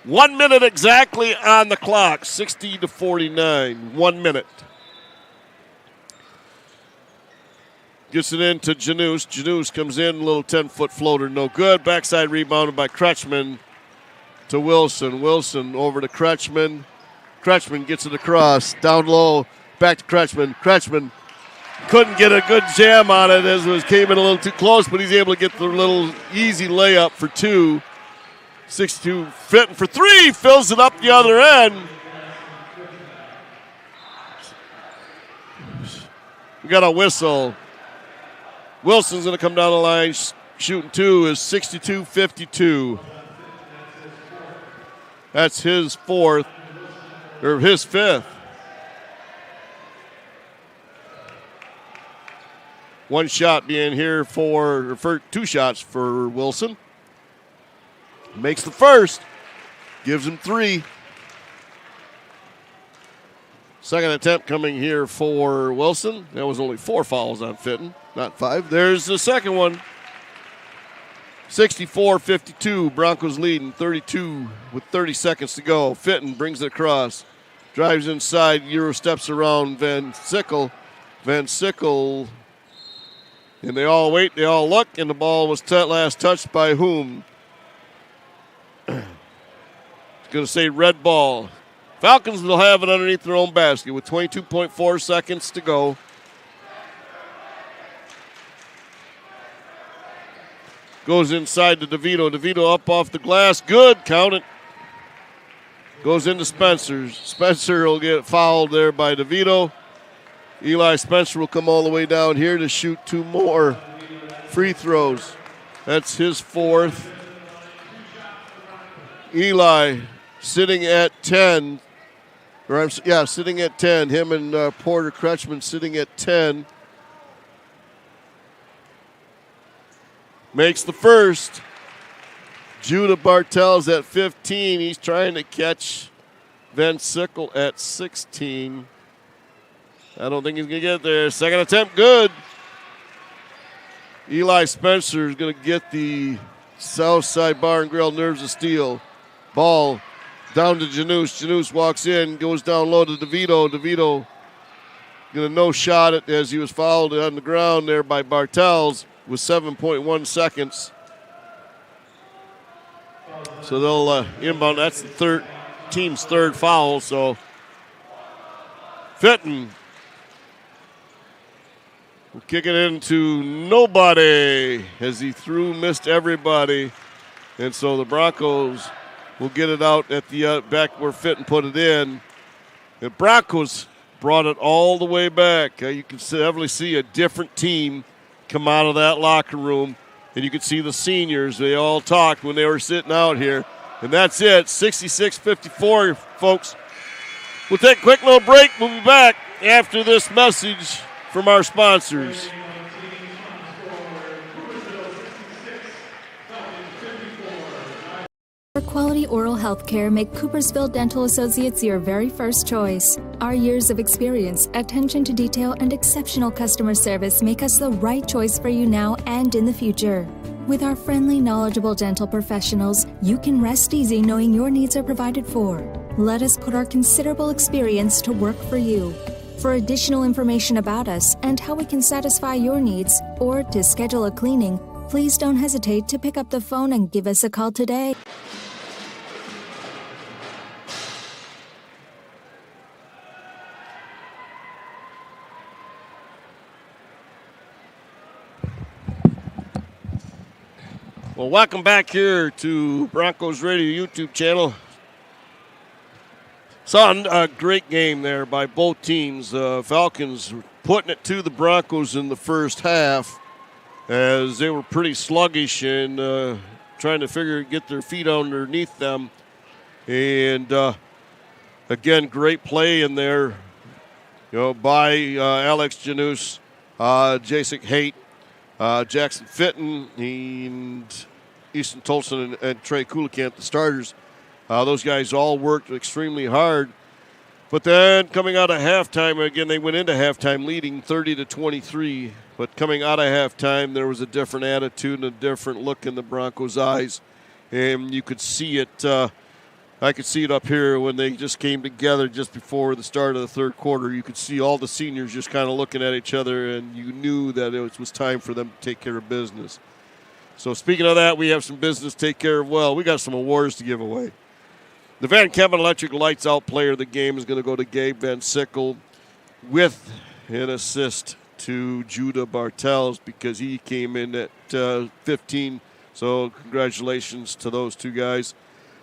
1 minute exactly on the clock, 60-49, 1 minute. Gets it into Janus. Janus comes in, a little 10-foot floater, no good. Backside rebounded by Kretschmann to Wilson. Wilson over to Kretschmann. Kretschmann gets it across, down low, back to Kretschmann. Kretschmann couldn't get a good jam on it as it came in a little too close, but he's able to get the little easy layup for 2. 6-2, Fitton for 3, fills it up the other end. We got a whistle. Wilson's going to come down the line, shooting 2 is 62-52. That's his 4th, or his 5th. One shot being here for 2 shots for Wilson. Makes the first. Gives him 3. Second attempt coming here for Wilson. That was only 4 fouls on Fitton, not 5. There's the second one. 64-52. Broncos leading 32 with 30 seconds to go. Fitton brings it across. Drives inside. Euro steps around Van Sickle. Van Sickle. And they all wait. They all look. And the ball was last touched by whom? It's going to say red ball. Falcons will have it underneath their own basket with 22.4 seconds to go. Goes inside to DeVito. DeVito up off the glass. Good. Count it. Goes into Spencer. Spencer will get fouled there by DeVito. Eli Spencer will come all the way down here to shoot 2 more free throws. That's his 4th. Eli sitting at 10. Sitting at 10. Him and Porter Kretschmann sitting at 10. Makes the first. Judah Bartels at 15. He's trying to catch Van Sickle at 16. I don't think he's going to get there. Second attempt, good. Eli Spencer is going to get the Southside Bar and Grill Nerves of Steel. Ball down to Janus. Janus walks in, goes down low to DeVito. DeVito going to no shot it as he was fouled on the ground there by Bartels with 7.1 seconds. So they'll inbound. That's the team's 3rd foul. So Fitton will kick it into nobody as he missed everybody. And so the Broncos will get it out at the back where Fitton put it in. The Broncos brought it all the way back. You can definitely see a different team come out of that locker room. And you can see the seniors. They all talked when they were sitting out here. And that's it. 66-54, folks. We'll take a quick little break. We'll be back after this message from our sponsors. For quality oral health care, make Coopersville Dental Associates your very first choice. Our years of experience, attention to detail, and exceptional customer service make us the right choice for you now and in the future. With our friendly, knowledgeable dental professionals, you can rest easy knowing your needs are provided for. Let us put our considerable experience to work for you. For additional information about us and how we can satisfy your needs, or to schedule a cleaning, please don't hesitate to pick up the phone and give us a call today. Well, welcome back here to Broncos Radio YouTube channel. Saw a great game there by both teams. Falcons putting it to the Broncos in the first half as they were pretty sluggish and trying to get their feet underneath them. And again, great play in there, by Alex Janus, Jasek Haight, Jackson Fitton, and Easton Tolson and Trey Kulikant, the starters. Those guys all worked extremely hard. But then coming out of halftime, again, they went into halftime leading 30-23. But coming out of halftime, there was a different attitude and a different look in the Broncos' eyes. And you could see it. I could see it up here when they just came together just before the start of the third quarter. You could see all the seniors just kind of looking at each other, and you knew that it was time for them to take care of business. So speaking of that, we have some business to take care of. Well, we got some awards to give away. The Van Kempen Electric Lights Out player of the game is going to go to Gabe Van Sickle with an assist to Judah Bartels because he came in at 15. So congratulations to those two guys.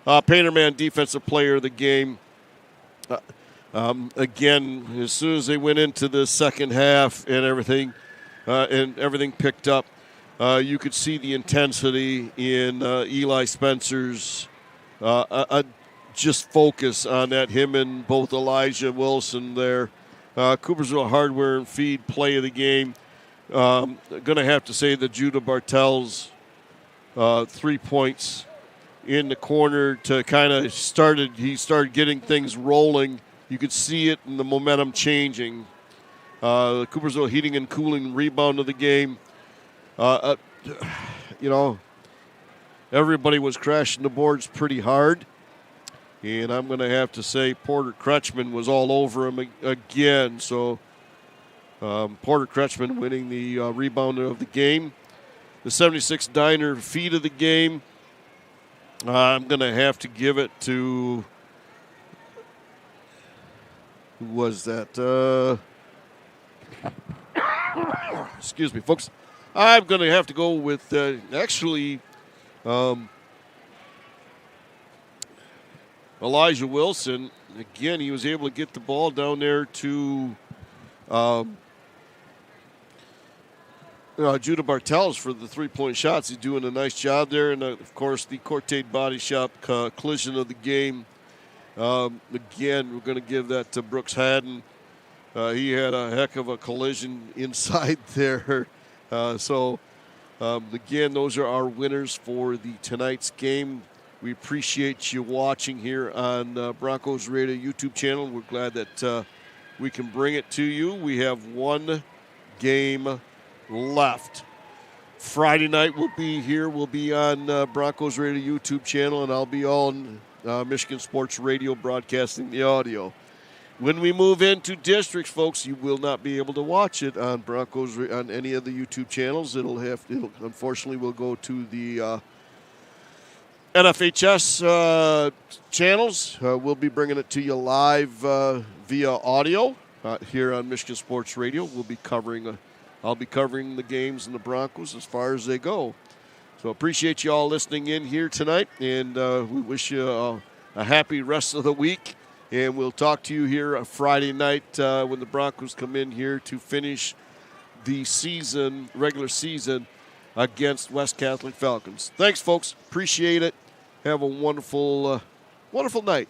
Painterman Defensive Player of the game. Again, as soon as they went into the second half and everything picked up, you could see the intensity in Eli Spencer's just focus on that. Him and both Elijah Wilson there. Coopersville Hardware and Feed play of the game. going to have to say that Judah Bartel's 3 points in the corner to kind of started getting things rolling. You could see it in the momentum changing. The Coopersville heating and cooling rebound of the game. Everybody was crashing the boards pretty hard. And I'm going to have to say Porter Crutchman was all over him again. So Porter Crutchman winning the rebound of the game. The 76 Diner feed of the game, I'm going to have to give it to, who was that? Excuse me, folks. I'm going to have to go with, Elijah Wilson. Again, he was able to get the ball down there to Judah Bartels for the three-point shots. He's doing a nice job there. And, of course, the Cortate Body Shop collision of the game. Again, we're going to give that to Brooks Haddon. He had a heck of a collision inside there. Again, those are our winners for tonight's game. We appreciate you watching here on Broncos Radio YouTube channel. We're glad that we can bring it to you. We have one game left. Friday night we'll be here. We'll be on Broncos Radio YouTube channel, and I'll be on Michigan Sports Radio broadcasting the audio. When we move into districts, folks, you will not be able to watch it on Broncos on any of the YouTube channels. It'll unfortunately will go to the NFHS channels. We'll be bringing it to you live via audio here on Michigan Sports Radio. We'll be covering. I'll be covering the games and the Broncos as far as they go. So appreciate you all listening in here tonight, and we wish you a happy rest of the week. And we'll talk to you here Friday night when the Broncos come in here to finish the regular season against West Catholic Falcons. Thanks, folks. Appreciate it. Have a wonderful night.